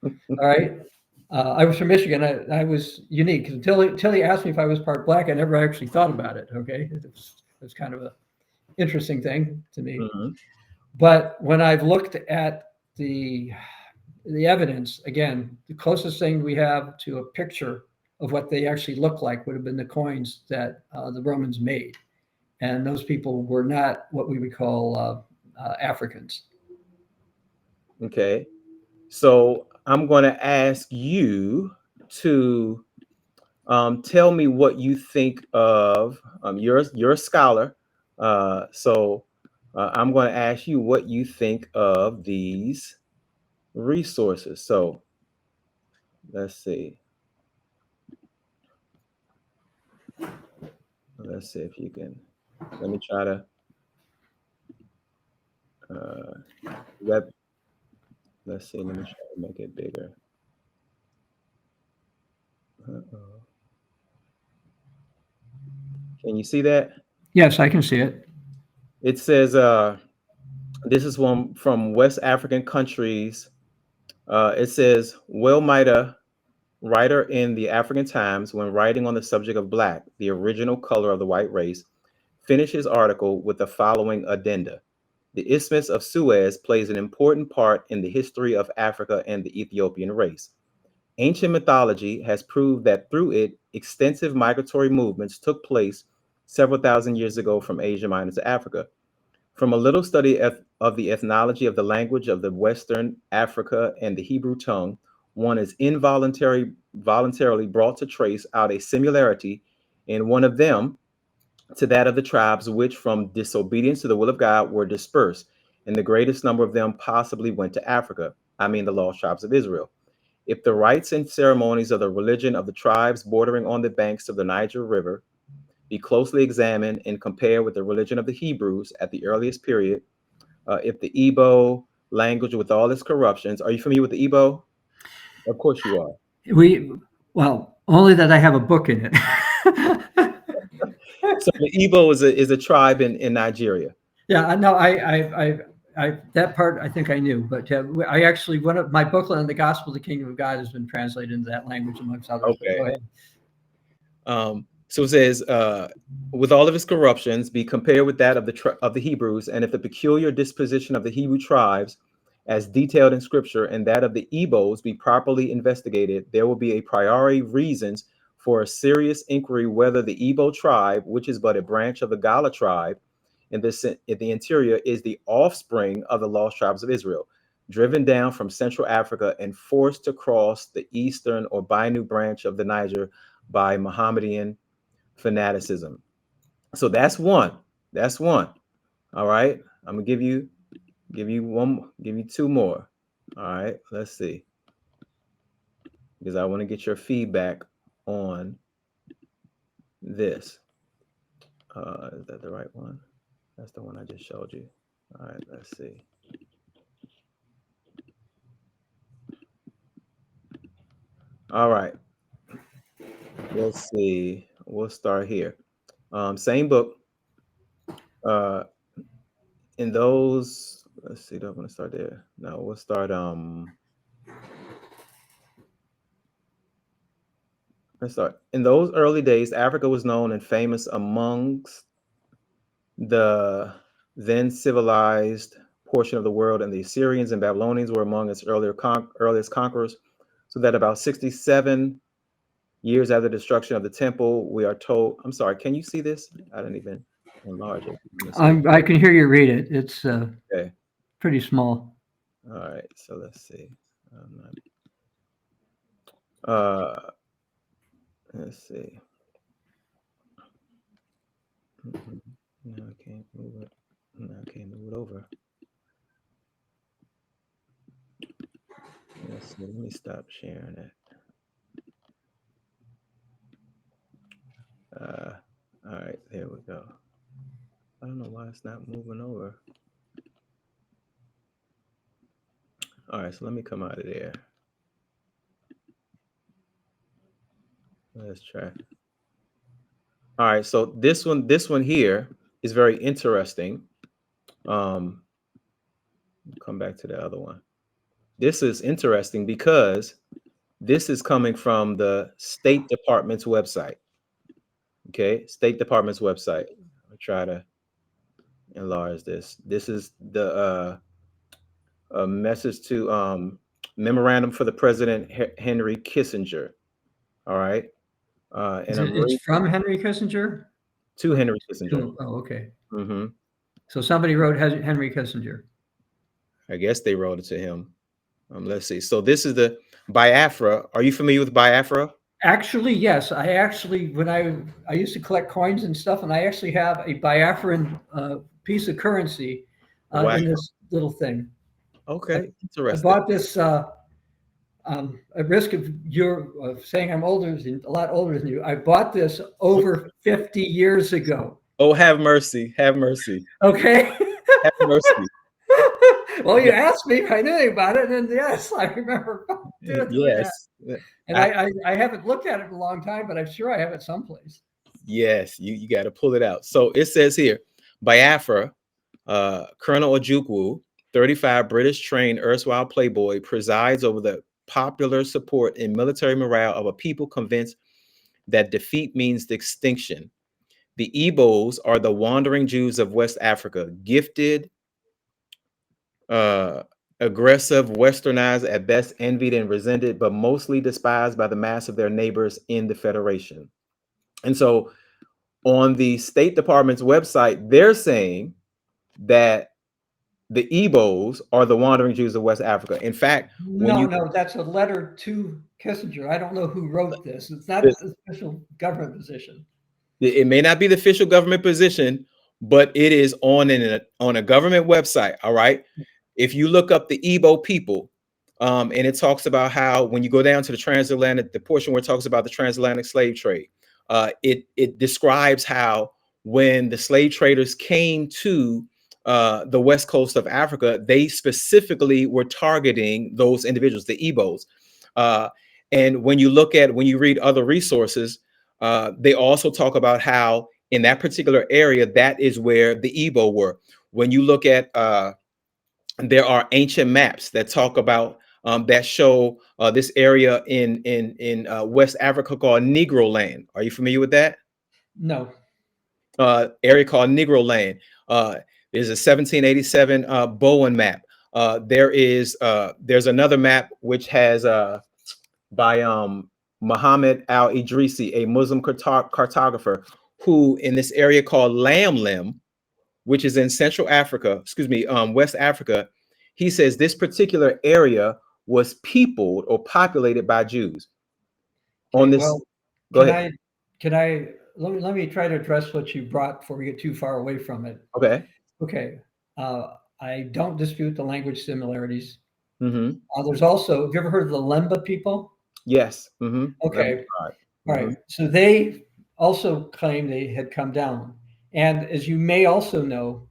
all right. I was from Michigan. I was unique until he asked me if I was part black. I never actually thought about it. Okay, it was kind of an interesting thing to me. Mm-hmm. But when I've looked at the evidence, again, the closest thing we have to a picture of what they actually look like would have been the coins that the Romans made. And those people were not what we would call Africans. Okay. So I'm going to ask you to tell me what you think of. You're a scholar, so I'm going to ask you what you think of these resources. So let's see. Let's see if you can. Let me try to. Web. Let's see. Let me try to make it bigger. Uh-oh. Can you see that? Yes, I can see it. It says this is one from West African countries. It says, well, might a writer in the African Times, when writing on the subject of black, the original color of the white race, finish his article with the following addenda. The Isthmus of Suez plays an important part in the history of Africa and the Ethiopian race. Ancient mythology has proved that through it, extensive migratory movements took place several thousand years ago from Asia Minor to Africa. From a little study of the ethnology of the language of the Western Africa and the Hebrew tongue, one is voluntarily brought to trace out a similarity in one of them to that of the tribes which, from disobedience to the will of God, were dispersed, and the greatest number of them possibly went to Africa. I mean, the lost tribes of Israel. If the rites and ceremonies of the religion of the tribes bordering on the banks of the Niger River be closely examined and compared with the religion of the Hebrews at the earliest period, if the Igbo language with all its corruptions, are you familiar with the Igbo? Of course you are. Well, only that I have a book in it. So the Igbo is a tribe in Nigeria. Yeah, no, I that part I think I knew, but I actually one of my booklet on the Gospel of the Kingdom of God has been translated into that language amongst others. Okay. Go ahead. So it says, with all of its corruptions, be compared with that of the Hebrews, and if the peculiar disposition of the Hebrew tribes, as detailed in Scripture, and that of the Igbos be properly investigated, there will be a priori reasons for a serious inquiry whether the Igbo tribe, which is but a branch of the Gala tribe in the interior, is the offspring of the lost tribes of Israel, driven down from Central Africa and forced to cross the eastern or Bainu branch of the Niger by Mohammedan fanaticism. So that's one. That's one. All right. I'm gonna give you two more. All right. Let's see. Because I want to get your feedback on this. Is that the right one? That's the one I just showed you. All right. Let's see. All right. Let's see. We'll start here. Same book. In those, let's see, don't want to start there. No, we'll start let's start. In those early days, Africa was known and famous amongst the then civilized portion of the world, and the Assyrians and Babylonians were among its earliest conquerors. So that about 67 years after the destruction of the temple, we are told. I'm sorry, can you see this? I didn't even enlarge it. I can hear you read it. It's Okay. pretty small. All right, so let's see. Let's see. No, I can't move it. No, I can't move it over. Let's see. Let me stop sharing it. go. I don't know why it's not moving over. All right, so let me come out of there. Let's try. All right, so this one here is very interesting. Come back to the other one. This is interesting because this is coming from the State Department's website. Okay, State Department's website. I'll try to enlarge this. This is the a message to memorandum for the President Henry Kissinger. All right, and I'm It's reading from Henry Kissinger? to Henry Kissinger. Oh, okay. Mm-hmm. So somebody wrote Henry Kissinger. I guess they wrote it to him. Let's see. So this is the Biafra. Are you familiar with Biafra? Actually, yes. I actually, when I used to collect coins and stuff, and I actually have a Biafran piece of currency Wow. in this little thing. Okay, I interesting. bought this at risk of saying I'm a lot older than you. I bought this over 50 years ago. Oh, have mercy. Have mercy. Okay. Have mercy. Well, you asked me if I knew anything about it, and yes, I remember doing Yes. that. And I haven't looked at it in a long time, but I'm sure I have it someplace. Yes, you got to pull it out. So it says here, Biafra, Colonel 𝐂𝐻𝐚𝐸𝐿, 35 British trained erstwhile playboy, presides over the popular support and military morale of a people convinced that defeat means extinction. The Igbos are the wandering Jews of West Africa, gifted, aggressive, westernized, at best envied and resented, but mostly despised by the mass of their neighbors in the Federation. And so on the State Department's website, they're saying that the Igbos are the wandering Jews of West Africa. In fact, No, that's a letter to Kissinger. I don't know who wrote this. It's not the official government position. It may not be the official government position, but it is on a government website. All right. If you look up the Igbo people, and it talks about how when you go down to the transatlantic, the portion where it talks about the transatlantic slave trade, it describes how when the slave traders came to the west coast of Africa, they specifically were targeting those individuals, the Igbos. And when you read other resources, they also talk about how in that particular area, that is where the Igbo were. When you look at, there are ancient maps that talk about that show this area in West Africa called Negro Land. Are you familiar with that? No. Area called Negro Land. There's a 1787 Bowen map. There's another map which has by Muhammad al-Idrisi, a Muslim cartographer, who in this area called Lamlim, which is in Central Africa, West Africa, he says this particular area was peopled or populated by Jews. On this, well, go ahead. Let me try to address what you brought before we get too far away from it. Okay. I don't dispute the language similarities. Mm-hmm. There's also, have you ever heard of the Lemba people? Yes. Mm-hmm. Okay. All right. So they also claim they had come down. And as you may also know,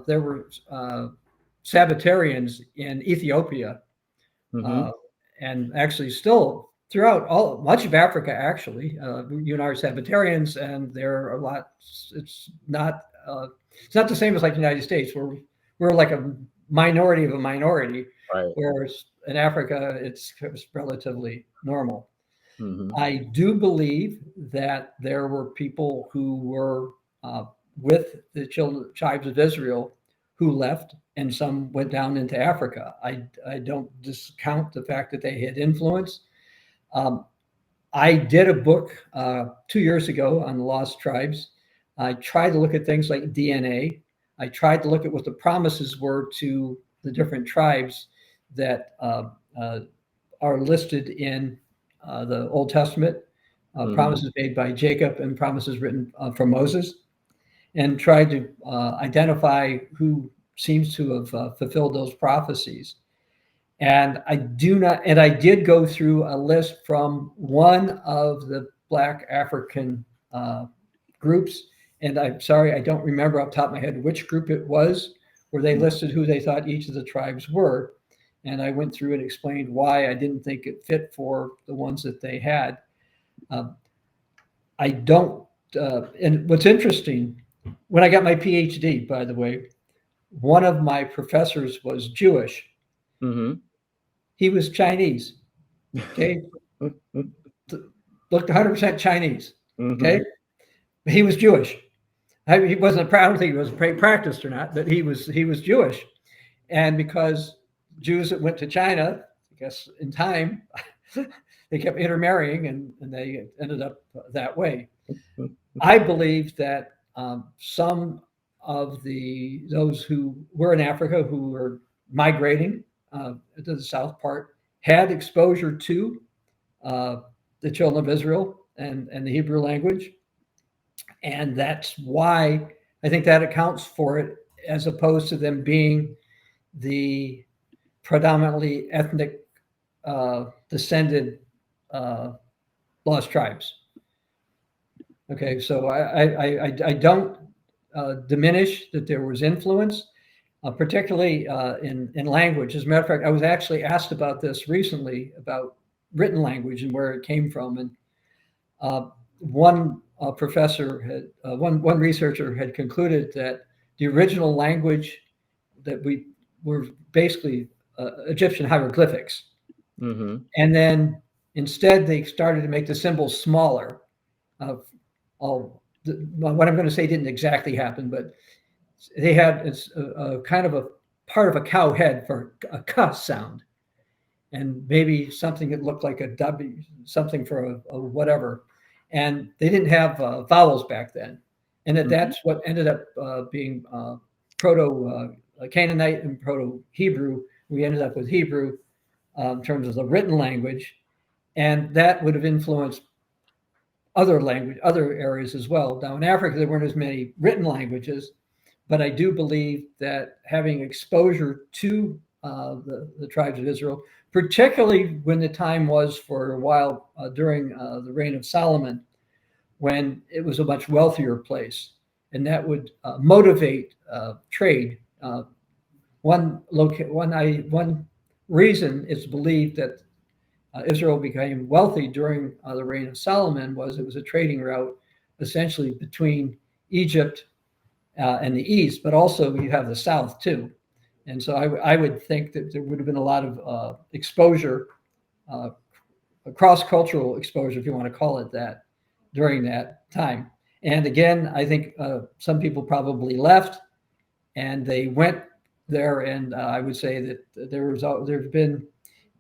there were Sabbatarians in Ethiopia, and actually still throughout much of Africa. Actually, you and I are Sabbatarians, and there are a lot. It's not the same as like the United States, where we're like a minority of a minority. Right. Whereas in Africa, it's relatively normal. Mm-hmm. I do believe that there were people who were with the tribes of Israel who left, and some went down into Africa. I don't discount the fact that they had influence. I did a book 2 years ago on the lost tribes. I tried to look at things like DNA. I tried to look at what the promises were to the different tribes that are listed in the Old Testament, promises made by Jacob and promises written from Moses, and tried to identify who seems to have fulfilled those prophecies. And I did go through a list from one of the Black African groups, And I'm sorry, I don't remember off the top of my head which group it was where they listed who they thought each of the tribes were. And I went through and explained why I didn't think it fit for the ones that they had. I don't, and what's interesting, when I got my PhD, by the way, one of my professors was Jewish. Mm-hmm. He was Chinese. Okay. Looked 100% Chinese. Okay. Mm-hmm. He was Jewish. He wasn't, I don't think he was practiced or not, but he was Jewish. And because Jews that went to China, I guess in time, they kept intermarrying and they ended up that way. I believe that some of those who were in Africa who were migrating to the south part had exposure to the children of Israel and the Hebrew language. And that's why I think that accounts for it, as opposed to them being the predominantly ethnic descended lost tribes. Okay, so I don't diminish that there was influence, particularly in language. As a matter of fact, I was actually asked about this recently, about written language and where it came from. And one researcher had concluded that the original language that we were basically Egyptian hieroglyphics. Mm-hmm. And then instead they started to make the symbols smaller. What I'm going to say didn't exactly happen, but they had a kind of a part of a cow head for a k sound, and maybe something that looked like a W, something for a whatever. And they didn't have vowels back then. And that's what ended up being Proto-Canaanite and Proto-Hebrew. We ended up with Hebrew in terms of the written language. And that would have influenced other areas as well. Now in Africa, there weren't as many written languages, but I do believe that having exposure to the tribes of Israel, particularly when the time was for a while during the reign of Solomon, when it was a much wealthier place, and that would motivate trade. One reason it's believed that Israel became wealthy during the reign of Solomon was it was a trading route essentially between Egypt and the east, but also you have the south too. And so I would think that there would have been a lot of exposure, cross-cultural exposure, if you want to call it that, during that time. And again, I think some people probably left and they went there, and I would say that there's been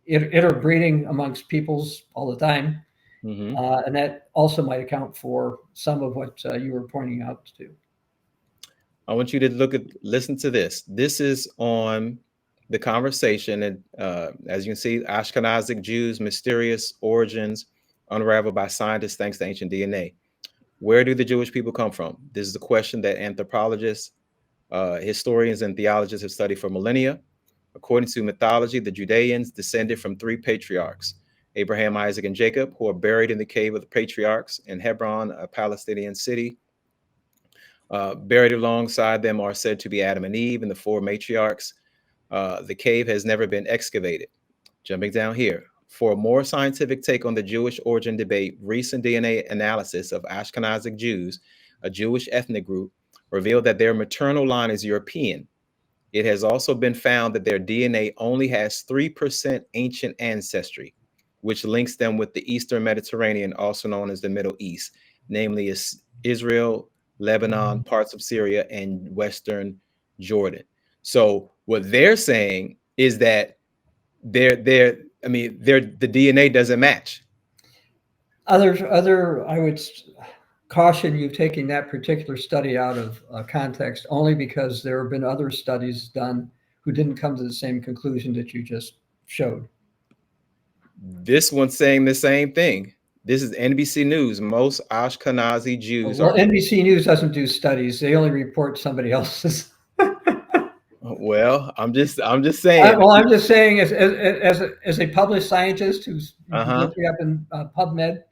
interbreeding amongst peoples all the time. Mm-hmm. And that also might account for some of what you were pointing out to. I want you to listen to this. This is on the conversation. And as you can see, Ashkenazi Jews, mysterious origins unraveled by scientists thanks to ancient DNA. Where do the Jewish people come from? This is a question that anthropologists, historians, and theologians have studied for millennia. According to mythology, the Judeans descended from three patriarchs, Abraham, Isaac, and Jacob, who are buried in the cave of the patriarchs in Hebron, a Palestinian city. Buried alongside them are said to be Adam and Eve and the four matriarchs. The cave has never been excavated. Jumping down here. For a more scientific take on the Jewish origin debate, recent DNA analysis of Ashkenazi Jews, a Jewish ethnic group, revealed that their maternal line is European. It has also been found that their DNA only has 3% ancient ancestry, which links them with the Eastern Mediterranean, also known as the Middle East, namely Israel, Lebanon, parts of Syria, and Western Jordan. So what they're saying is that the DNA doesn't match. I would caution you taking that particular study out of context, only because there have been other studies done who didn't come to the same conclusion that you just showed. This one's saying the same thing. This is NBC News. Most Ashkenazi Jews NBC News doesn't do studies. They only report somebody else's. Well, I'm just saying. I'm just saying, as a published scientist who's looking up in PubMed,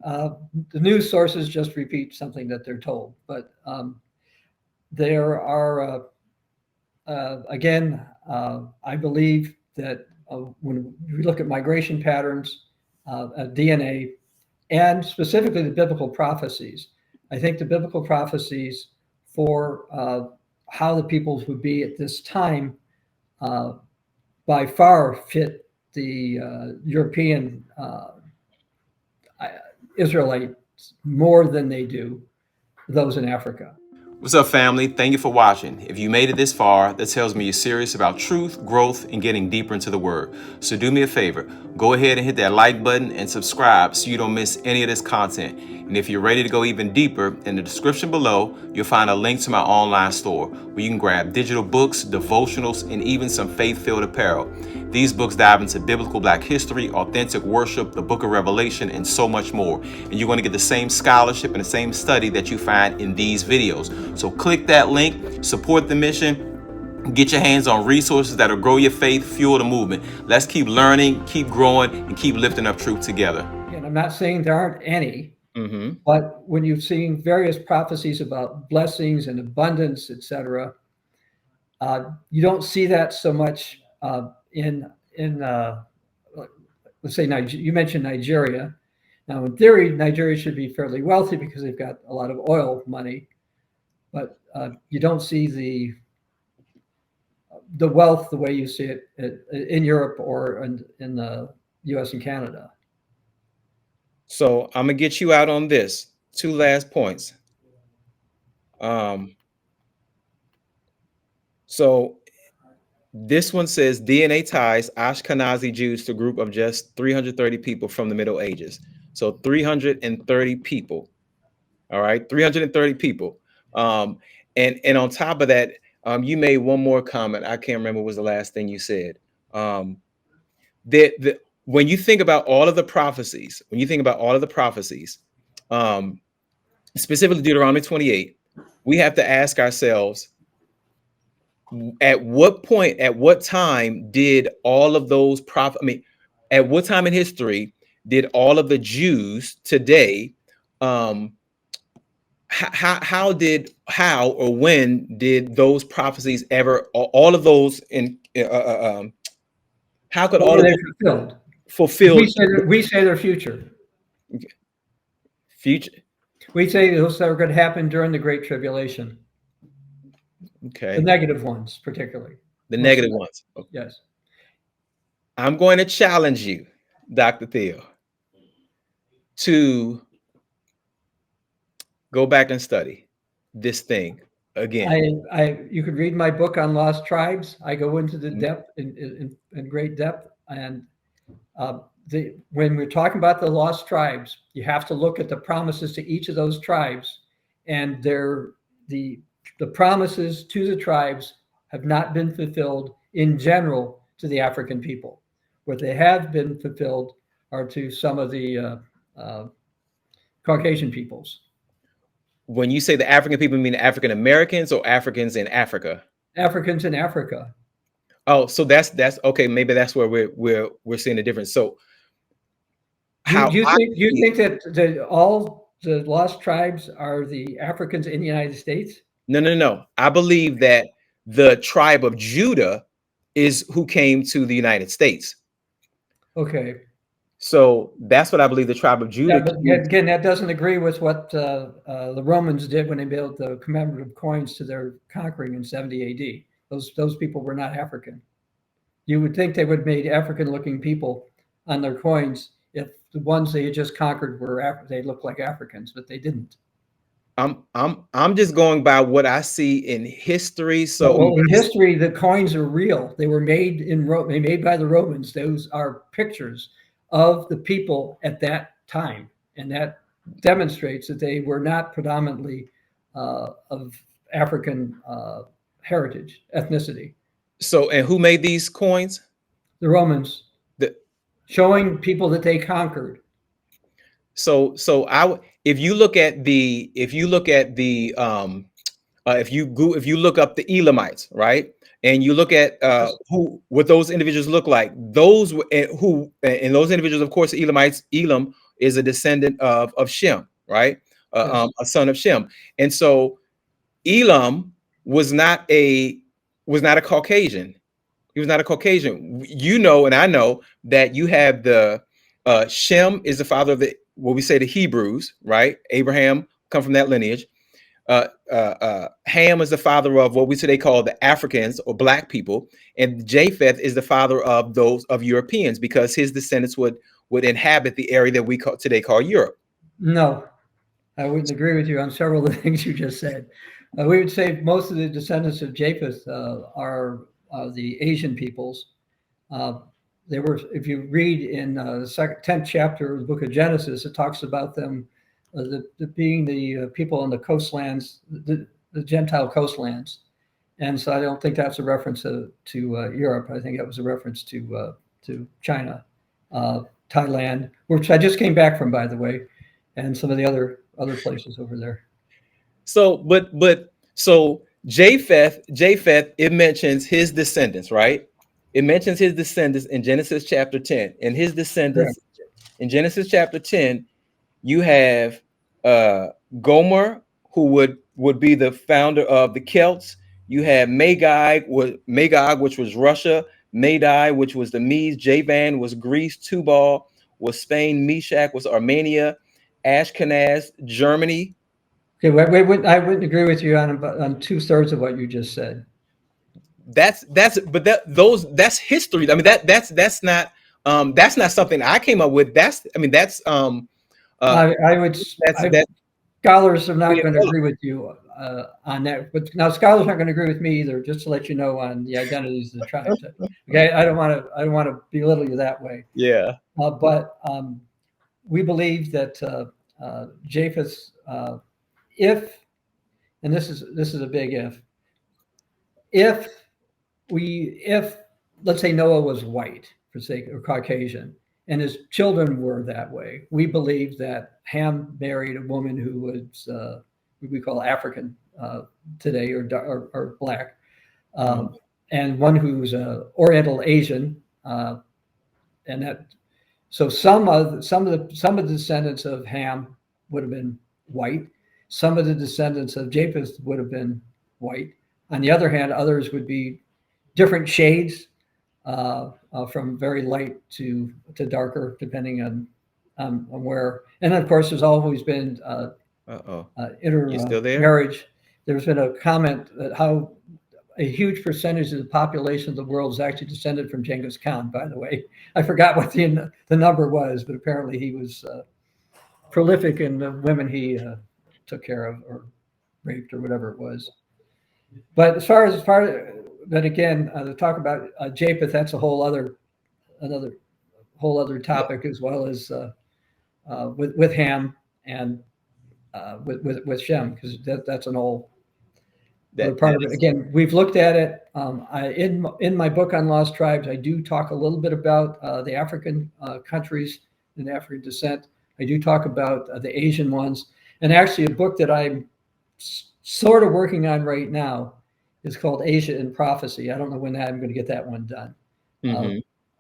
The news sources just repeat something that they're told, but there are, again, I believe that when we look at migration patterns, DNA, and specifically the biblical prophecies, I think the biblical prophecies for how the peoples would be at this time by far fit the European Israelites more than they do those in Africa. What's up, family? Thank you for watching. If you made it this far, that tells me you're serious about truth, growth, and getting deeper into the Word. So do me a favor, go ahead and hit that like button and subscribe so you don't miss any of this content. And if you're ready to go even deeper, in the description below, you'll find a link to my online store where you can grab digital books, devotionals, and even some faith-filled apparel. These books dive into biblical Black history, authentic worship, the book of Revelation, and so much more. And you're going to get the same scholarship and the same study that you find in these videos. So click that link, support the mission, get your hands on resources that'll grow your faith, fuel the movement. Let's keep learning, keep growing, and keep lifting up truth together. And I'm not saying there aren't any, but when you've seen various prophecies about blessings and abundance, etc., you don't see that so much in let's say you mentioned Nigeria. Now, in theory, Nigeria should be fairly wealthy because they've got a lot of oil money, but you don't see the wealth the way you see it in Europe or in the U.S. and Canada. So I'm gonna get you out on this. Two last points. So this one says DNA ties Ashkenazi Jews to a group of just 330 people from the Middle Ages. So 330 people. All right, 330 people. And on top of that, you made one more comment. I can't remember what was the last thing you said. When you think about all of the prophecies, specifically Deuteronomy 28, we have to ask ourselves, at what point, at what time did all of those at what time in history did all of the Jews today, how or when did those prophecies ever, all of those how could all of them fulfilled? We say their future. Future. We say those that are going to happen during the Great Tribulation. Okay. The negative ones, particularly. The negative ones. Okay. Yes. I'm going to challenge you, Dr. Thiel, to go back and study this thing again. You could read my book on lost tribes. I go into the depth in great depth, and when we're talking about the lost tribes, you have to look at the promises to each of those tribes, and the promises to the tribes have not been fulfilled in general to the African people. What they have been fulfilled are to some of the Caucasian peoples. When you say the African people, you mean African Americans or Africans in Africa? Africans in Africa. Oh, so that's okay. Maybe that's where we're seeing the difference. So, you think that all the lost tribes are the Africans in the United States? No. I believe that the tribe of Judah is who came to the United States. Okay. So that's what I believe, the tribe of Judah. Yeah, but again, that doesn't agree with what the Romans did when they built the commemorative coins to their conquering in 70 AD. Those people were not African. You would think they would have made African-looking people on their coins if the ones they had just conquered they looked like Africans, but they didn't. I'm just going by what I see in history. So in history, the coins are real. They were made made by the Romans. Those are pictures of the people at that time, and that demonstrates that they were not predominantly of African heritage, ethnicity. So, and who made these coins? The Romans, showing people that they conquered. So if you look up the Elamites, right, and you look at what those individuals look like, those individuals, of course, Elam is a descendant of Shem, right? A son of Shem. And so Elam was not a Caucasian. He was not a Caucasian. You know, and I know that you have the Shem is the father of what we say the Hebrews, right? Abraham come from that lineage. Ham is the father of what we today call the Africans or black people, and Japheth is the father of those of Europeans because his descendants would inhabit the area that we today call Europe. No, I wouldn't agree with you on several of the things you just said. We would say most of the descendants of Japheth are the Asian peoples. They were, if you read in the 10th chapter of the book of Genesis, it talks about them being the people on the coastlands, the Gentile coastlands. And so I don't think that's a reference to Europe. I think that was a reference to China, Thailand, which I just came back from, by the way, and some of the other places over there. So, so Japheth, it mentions his descendants, right? It mentions his descendants in Genesis chapter 10. And his descendants in Genesis chapter 10, you have Gomer, who would be the founder of the Celts. You have Magog, which was Russia, Madai, which was the Medes, Javan was Greece, Tubal was Spain, Meshach was Armenia, Ashkenaz, Germany. Okay, I wouldn't agree with you on 2/3 of what you just said. That's history. I mean, that's not something I came up with. Scholars are not going to agree with you on that. But now scholars aren't going to agree with me either. Just to let you know on the identities of the tribes. Okay, I don't want to belittle you that way. Yeah. But we believe that Japheth, if, and this is a big if let's say Noah was white for sake or Caucasian, and his children were that way, we believe that Ham married a woman who was what we call African today, or black, and one who's Oriental Asian, and that. So some of the descendants of Ham would have been white. Some of the descendants of Japheth would have been white. On the other hand, others would be different shades, from very light to darker, depending on where. And then, of course, there's always been intermarriage. There's been a comment that how a huge percentage of the population of the world is actually descended from Genghis Khan, by the way. I forgot what the number was, but apparently he was prolific in the women he took care of or raped or whatever it was. But as far but again, to talk about Japheth, that's a whole other topic, as well as with Ham and with Shem, because that's an whole part of it. Again, we've looked at it. In my book on Lost Tribes, I do talk a little bit about the African countries in African descent. I do talk about the Asian ones, and actually a book that I'm sort of working on right now is called Asia in Prophecy. I don't know when I'm going to get that one done.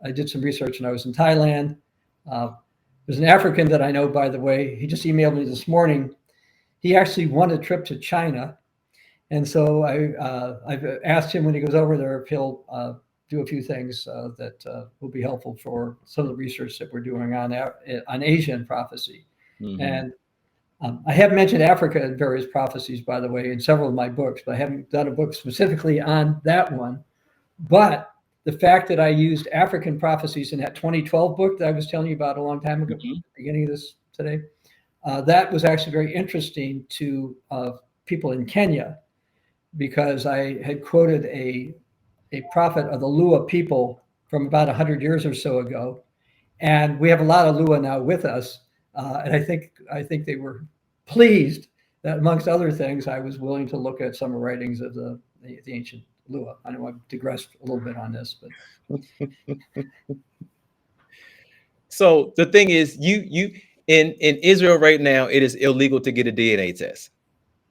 I did some research when I was in Thailand. There's an African that I know, by the way. He just emailed me this morning. He actually won a trip to China. And so I've asked him when he goes over there if he'll do a few things that will be helpful for some of the research that we're doing on Asia in prophecy. And I have mentioned Africa in various prophecies, by the way, in several of my books, but I haven't done a book specifically on that one. But the fact that I used African prophecies in that 2012 book that I was telling you about a long time ago, at the beginning of this today, that was actually very interesting to people in Kenya, because I had quoted a prophet of the Lua people from about 100 years or so ago. And we have a lot of Lua now with us. And I think they were pleased that, amongst other things, I was willing to look at some writings of the ancient Lua. I know I've digressed a little bit on this, but so the thing is, you in Israel right now, it is illegal to get a DNA test.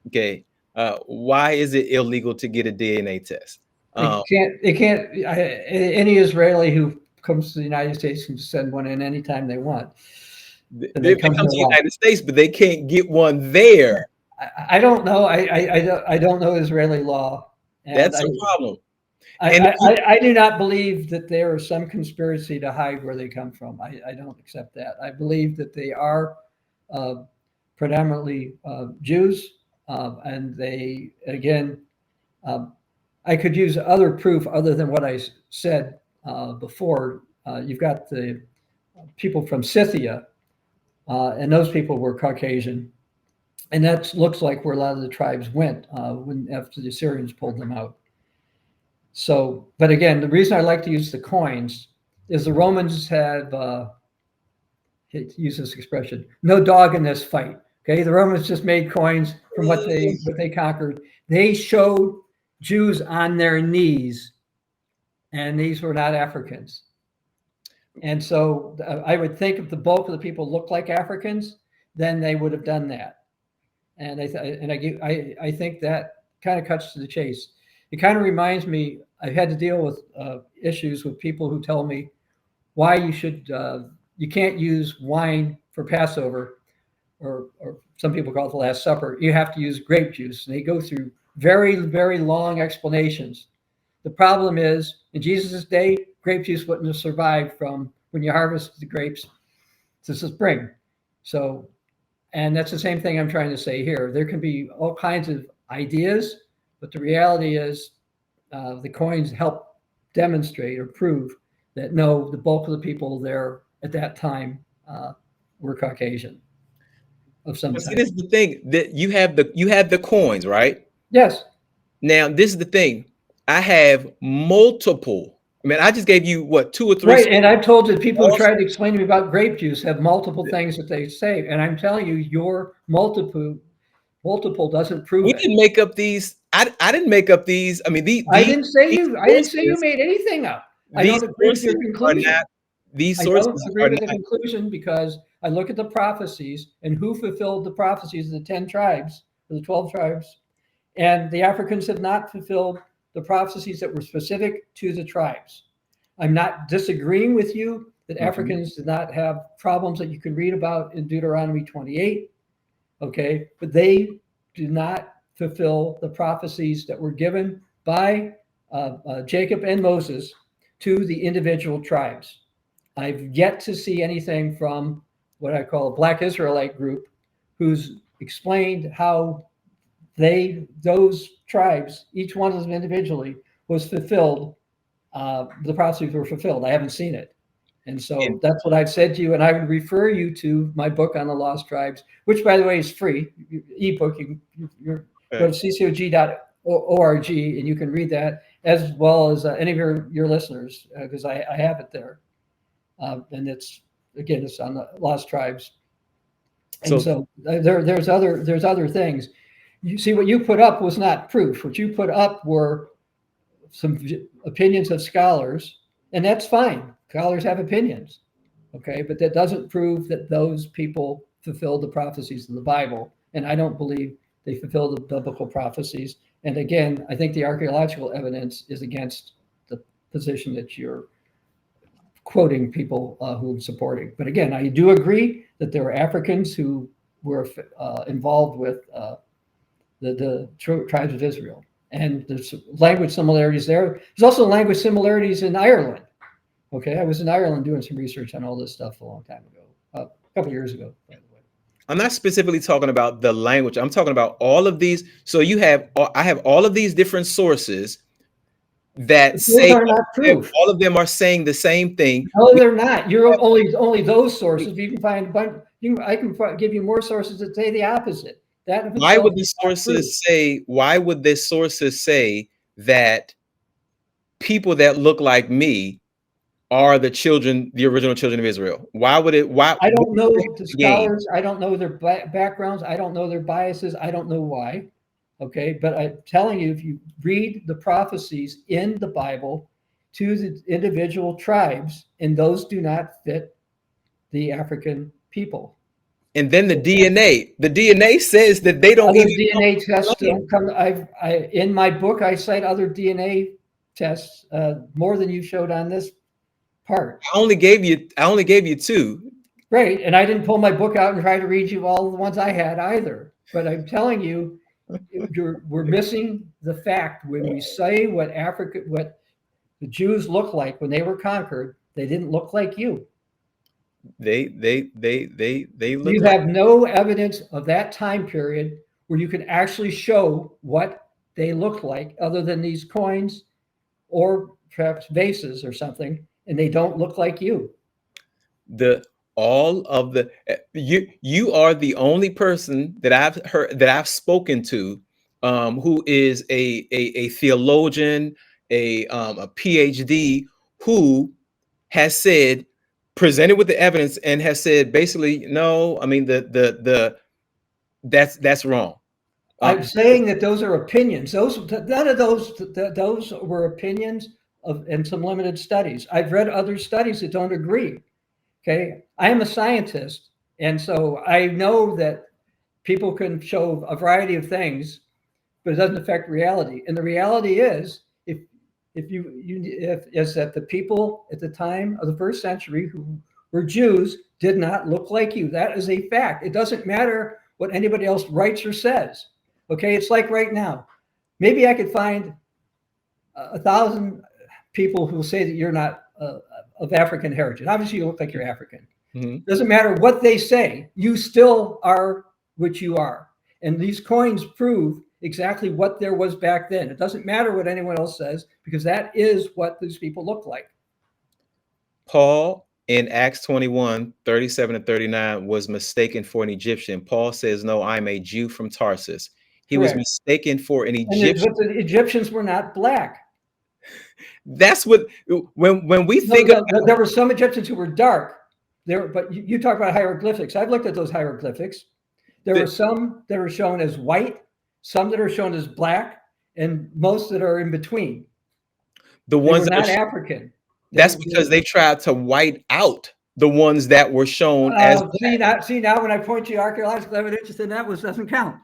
Okay, why is it illegal to get a DNA test? Any Israeli who comes to the United States can send one in anytime they want. They come to the United States, but they can't get one there. I don't know. I don't know Israeli law. And That's a problem. I do not believe that there is some conspiracy to hide where they come from. I don't accept that. I believe that they are predominantly Jews, and they, again, I could use other proof other than what I said before. You've got the people from Scythia, and those people were Caucasian. And that looks like where a lot of the tribes went after the Assyrians pulled them out. So, but again, the reason I like to use the coins is the Romans have, use this expression, no dog in this fight. Okay, the Romans just made coins from what they conquered. They showed Jews on their knees, and these were not Africans. And so I would think if the bulk of the people looked like Africans, then they would have done that. And I think that kind of cuts to the chase. It kind of reminds me, I've had to deal with issues with people who tell me why you can't use wine for Passover, or some people call it the Last Supper. You have to use grape juice. And they go through very, very long explanations. The problem is, in Jesus' day, grape juice wouldn't have survived from when you harvest the grapes to the spring. So, and that's the same thing I'm trying to say here. There can be all kinds of ideas, but the reality is the coins help demonstrate or prove that no, the bulk of the people there at that time were Caucasian of some type. See, this is the thing, that you have the coins, right? Yes. Now, this is the thing. I have multiple. I mean, I just gave you what, 2 or 3. Right, and I've told you people who tried to explain to me about grape juice have multiple things that they say, and I'm telling you, your multiple doesn't prove We it. didn't make up these. I didn't make up these. I mean, I didn't say you made anything up. I don't agree with your conclusion. These sources I don't agree with the conclusion because I look at the prophecies and who fulfilled the prophecies of the 10 tribes, or the 12 tribes, and the Africans have not fulfilled the prophecies that were specific to the tribes. I'm not disagreeing with you that Africans did not have problems that you can read about in Deuteronomy 28, okay? But they do not fulfill the prophecies that were given by Jacob and Moses to the individual tribes. I've yet to see anything from what I call a Black Israelite group who's explained how those tribes, each one of them individually, was fulfilled. The prophecies were fulfilled. I haven't seen it. And so that's what I've said to you. And I would refer you to my book on the Lost Tribes, which, by the way, is free. Ebook. You go to ccog.org and you can read that, as well as any of your listeners, because I have it there. And it's on the Lost Tribes. And so there's other things. You see, what you put up was not proof. What you put up were some opinions of scholars, and that's fine. Scholars have opinions, okay? But that doesn't prove that those people fulfilled the prophecies of the Bible. And I don't believe they fulfilled the biblical prophecies. And again, I think the archaeological evidence is against the position that you're quoting people who are supporting. But again, I do agree that there were Africans who were involved with the tribes of Israel. And there's language similarities there. There's also language similarities in Ireland. Okay, I was in Ireland doing some research on all this stuff a long time ago, a couple of years ago, by the way. I'm not specifically talking about the language. I'm talking about all of these. So I have all of these different sources that say are not proof. All of them are saying the same thing. No, they're not. You're only those sources. You can find a bunch. I can give you more sources that say the opposite. Why would the sources say? Why would the sources say that people that look like me are the original children of Israel? Why would it? Why? I don't know the scholars. I don't know their backgrounds. I don't know their biases. I don't know why. Okay, but I'm telling you, if you read the prophecies in the Bible to the individual tribes, and those do not fit the African people. And then the DNA says that they don't. Other DNA tests don't come. In my book, I cite other DNA tests more than you showed on this part. I only gave you 2. Right. And I didn't pull my book out and try to read you all the ones I had either. But I'm telling you, we're missing the fact when we say what the Jews look like when they were conquered, they didn't look like you. They look You like have no evidence of that time period where you can actually show what they looked like other than these coins or perhaps vases or something, and they don't look like you. the all of the you are the only person that I've spoken to who is a theologian, a PhD, who has said, presented with the evidence and has said basically, no, I mean the that's wrong. I'm saying that those are opinions. None of those were opinions in some limited studies. I've read other studies that don't agree. Okay, I am a scientist, and so I know that people can show a variety of things, but it doesn't affect reality. And the reality is, if is that the people at the time of the first century who were Jews did not look like you. That is a fact. It doesn't matter what anybody else writes or says. Okay, it's like right now. Maybe I could find 1,000 people who say that you're not of African heritage. Obviously, you look like you're African. Mhm. Doesn't matter what they say, you still are what you are. And these coins prove exactly what there was back then. It doesn't matter what anyone else says, because that is what these people look like. Paul in Acts 21, 37 and 39 was mistaken for an Egyptian. Paul says, no, I'm a Jew from Tarsus. He was Correct. mistaken for an And Egyptian. the Egyptians were not black. That's what, when we No, think no, about, there were some Egyptians who were dark. But you talk about hieroglyphics. I've looked at those hieroglyphics. There the, are some that are shown as white, some that are shown as black, and most that are in between. the They ones were that not are, African. that's because they tried to white out the ones that were shown as black. See now when I point to archaeological evidence, then that doesn't count.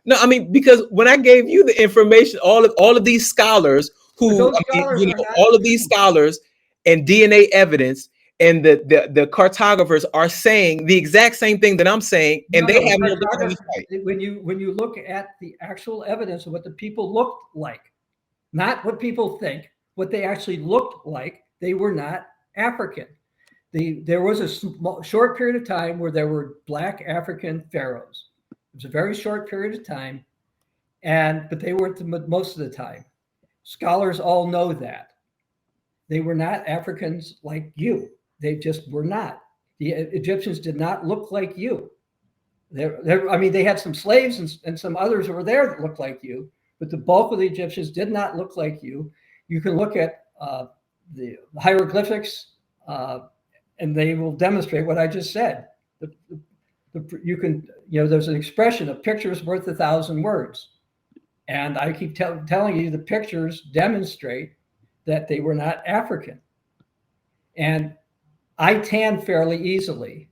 No, I mean, because when I gave you the information, all of these scholars But who, those I mean, scholars are not all of these scholars and DNA evidence and the cartographers are saying the exact same thing that I'm saying, and they no have no cartographers. fight. When you look at the actual evidence of what the people looked like, not what people think, what they actually looked like, they were not African. There was a short period of time where there were black African pharaohs. It was a very short period of time, but they weren't most of the time. Scholars all know that. They were not Africans like you. They just were not. The Egyptians did not look like you. I mean, they had some slaves and some others who were there that looked like you, but the bulk of the Egyptians did not look like you. You can look at the hieroglyphics, and they will demonstrate what I just said. There's an expression: a picture is worth 1,000 words. And I keep telling you, the pictures demonstrate that they were not African. And I tan fairly easily.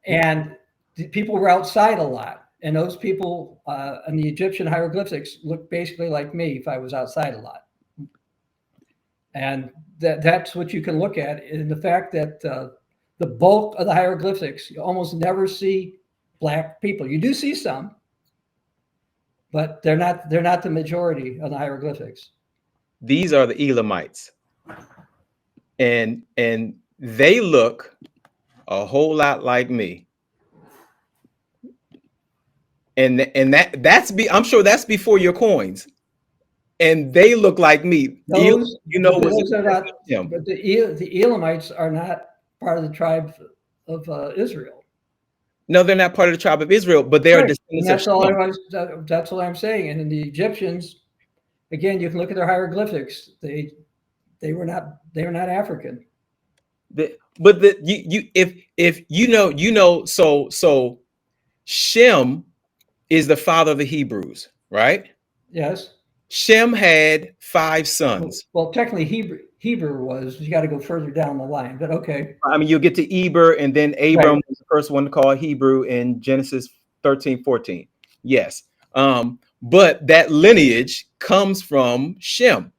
And people were outside a lot. And those people in the Egyptian hieroglyphics look basically like me if I was outside a lot. And that's what you can look at in the fact that the bulk of the hieroglyphics, you almost never see black people. You do see some, but they're not the majority of the hieroglyphics. These are the Elamites, and they look a whole lot like me. And I'm sure that's before your coins. And they look like me. Those, was are not, but the Elamites are not part of the tribe of Israel. No, they're not part of the tribe of Israel, but they are descendants that's of Shem. That's what I'm saying. And in the Egyptians, again, you can look at their hieroglyphics. They were not African. So Shem is the father of the Hebrews, right? Yes. Shem had 5 sons. Well, technically Hebrew was, you got to go further down the line, but okay. I mean, you'll get to Eber, and then Abram was the first one to call Hebrew in Genesis 13:14. Yes. But that lineage comes from Shem,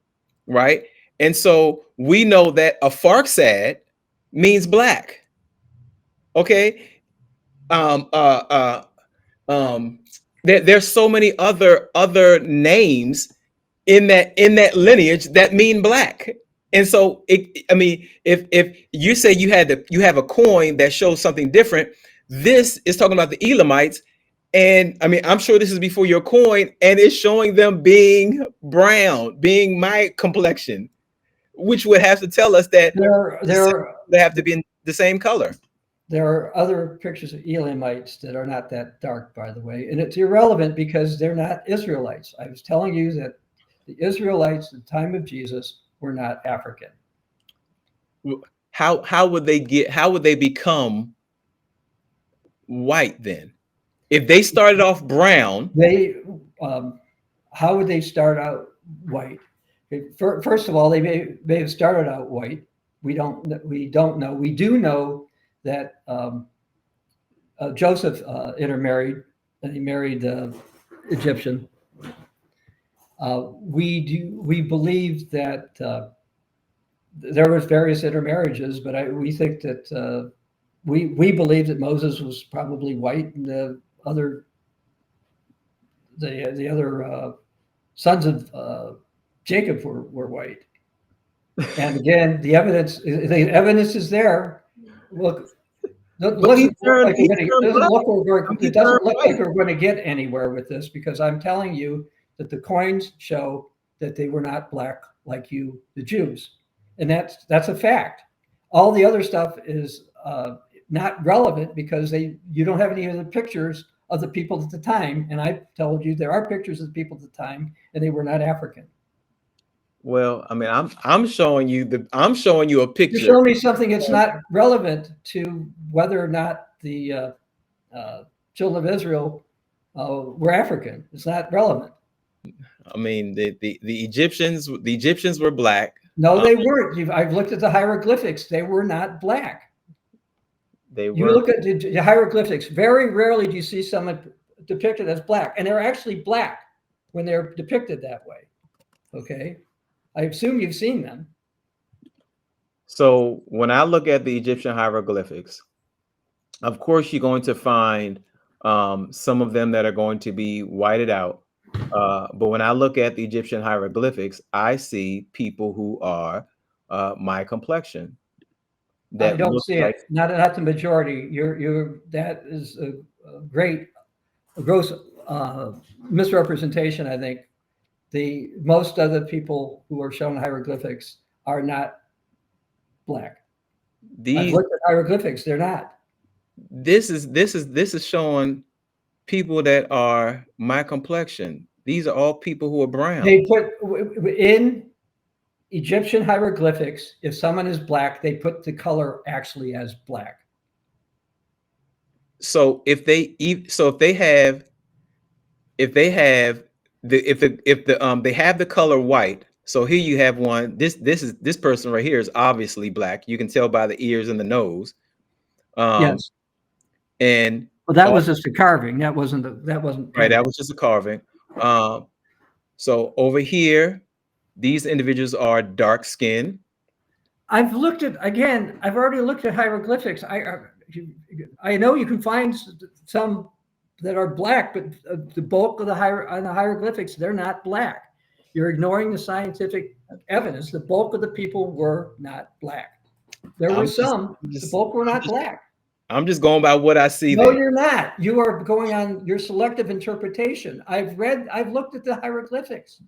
right? And so we know that Apharxad means black. Okay. Um, uh, uh, there's so many other names in that lineage that mean black. And so I mean, if you say you have a coin that shows something different, this is talking about the Elamites. And I mean, I'm sure this is before your coin, and it's showing them being brown, being my complexion, which would have to tell us that they have to be in the same color. There are other pictures of Elamites that are not that dark, by the way, and it's irrelevant because they're not Israelites. I was telling you that the Israelites at the time of Jesus were not African. How would they become white then? If they started off brown, how would they start out white? First of all, they may have started out white. We don't know. We do know that Joseph intermarried, and he married Egyptian. We believe that there was various intermarriages, but we think that we believe that Moses was probably white, and the other sons of Jacob were white. And again, the evidence is there. Look, it doesn't look like we're going to get anywhere with this, because I'm telling you that the coins show that they were not black like you, the Jews, and that's a fact. All the other stuff is not relevant because you don't have any of the pictures of the people at the time, and I told you there are pictures of the people at the time, and they were not African. Well, I mean, I'm showing you a picture. You're showing me something that's not relevant to whether or not the children of Israel were African. It's not relevant. I mean, the Egyptians were black. No, they weren't. I've looked at the hieroglyphics. They were not black. You look at the hieroglyphics. Very rarely do you see someone depicted as black, and they're actually black when they're depicted that way. Okay, I assume you've seen them. So when I look at the Egyptian hieroglyphics, of course you're going to find some of them that are going to be whited out. But when I look at the Egyptian hieroglyphics, I see people who are my complexion. I don't see it. Not the majority. That is a gross misrepresentation. I think most of the people who are shown hieroglyphics are not black. I've looked at hieroglyphics; they're not. This is showing people that are my complexion. These are all people who are brown. They put in Egyptian hieroglyphics, if someone is black, they put the color actually as black. So if they have the color white. So here you have one. This person right here is obviously black. You can tell by the ears and the nose. Yes. And well, that was just a carving. That wasn't right. That was just a carving. So over here, these individuals are dark skinned. I've already looked at hieroglyphics. I know you can find some that are black, but the bulk of the hieroglyphics, they're not black. You're ignoring the scientific evidence. The bulk of the people were not black. There were some. The bulk were not black. I'm just going by what I see. No, you're not. You are going on your selective interpretation. I've looked at the hieroglyphics.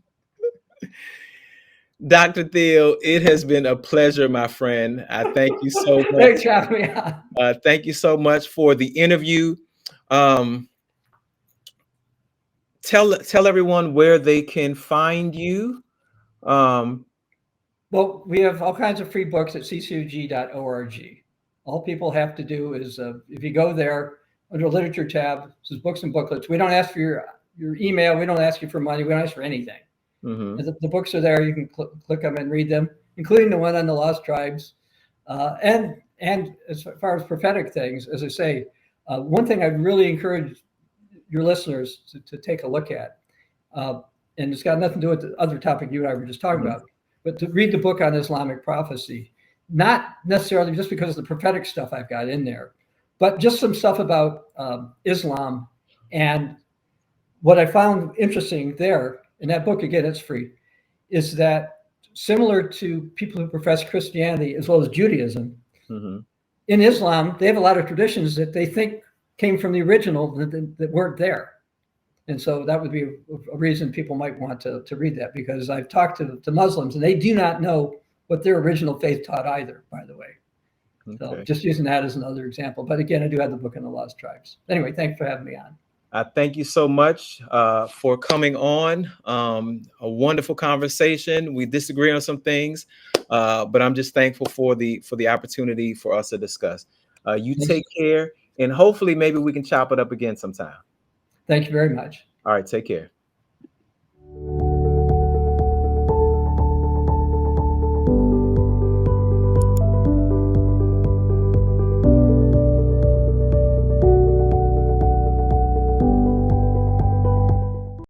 Dr. Thiel, it has been a pleasure, my friend. I thank you so much. Thanks for having me on. Thank you so much for the interview. Tell everyone where they can find you. Well, we have all kinds of free books at 𝐂𝐚𝐸𝐿.org. All people have to do is, if you go there under literature tab, it says books and booklets. We don't ask for your email. We don't ask you for money. We don't ask for anything. Mm-hmm. The books are there. You can click them and read them, including the one on the lost tribes. And as far as prophetic things, as I say, one thing I'd really encourage your listeners to take a look at, and it's got nothing to do with the other topic you and I were just talking about, but to read the book on Islamic prophecy, not necessarily just because of the prophetic stuff I've got in there, But just some stuff about Islam. And what I found interesting there, in that book, again, it's free, is that similar to people who profess Christianity as well as Judaism, in Islam, they have a lot of traditions that they think came from the original that weren't there. And so that would be a reason people might want to read that, because I've talked to Muslims and they do not know what their original faith taught either, by the way. So just using that as another example. But again, I do have the book on the Lost Tribes. Anyway, thanks for having me on. Thank you so much for coming on. A wonderful conversation. We disagree on some things, but I'm just thankful for the opportunity for us to discuss. You take care, and hopefully maybe we can chop it up again sometime. Thank you very much. All right, take care.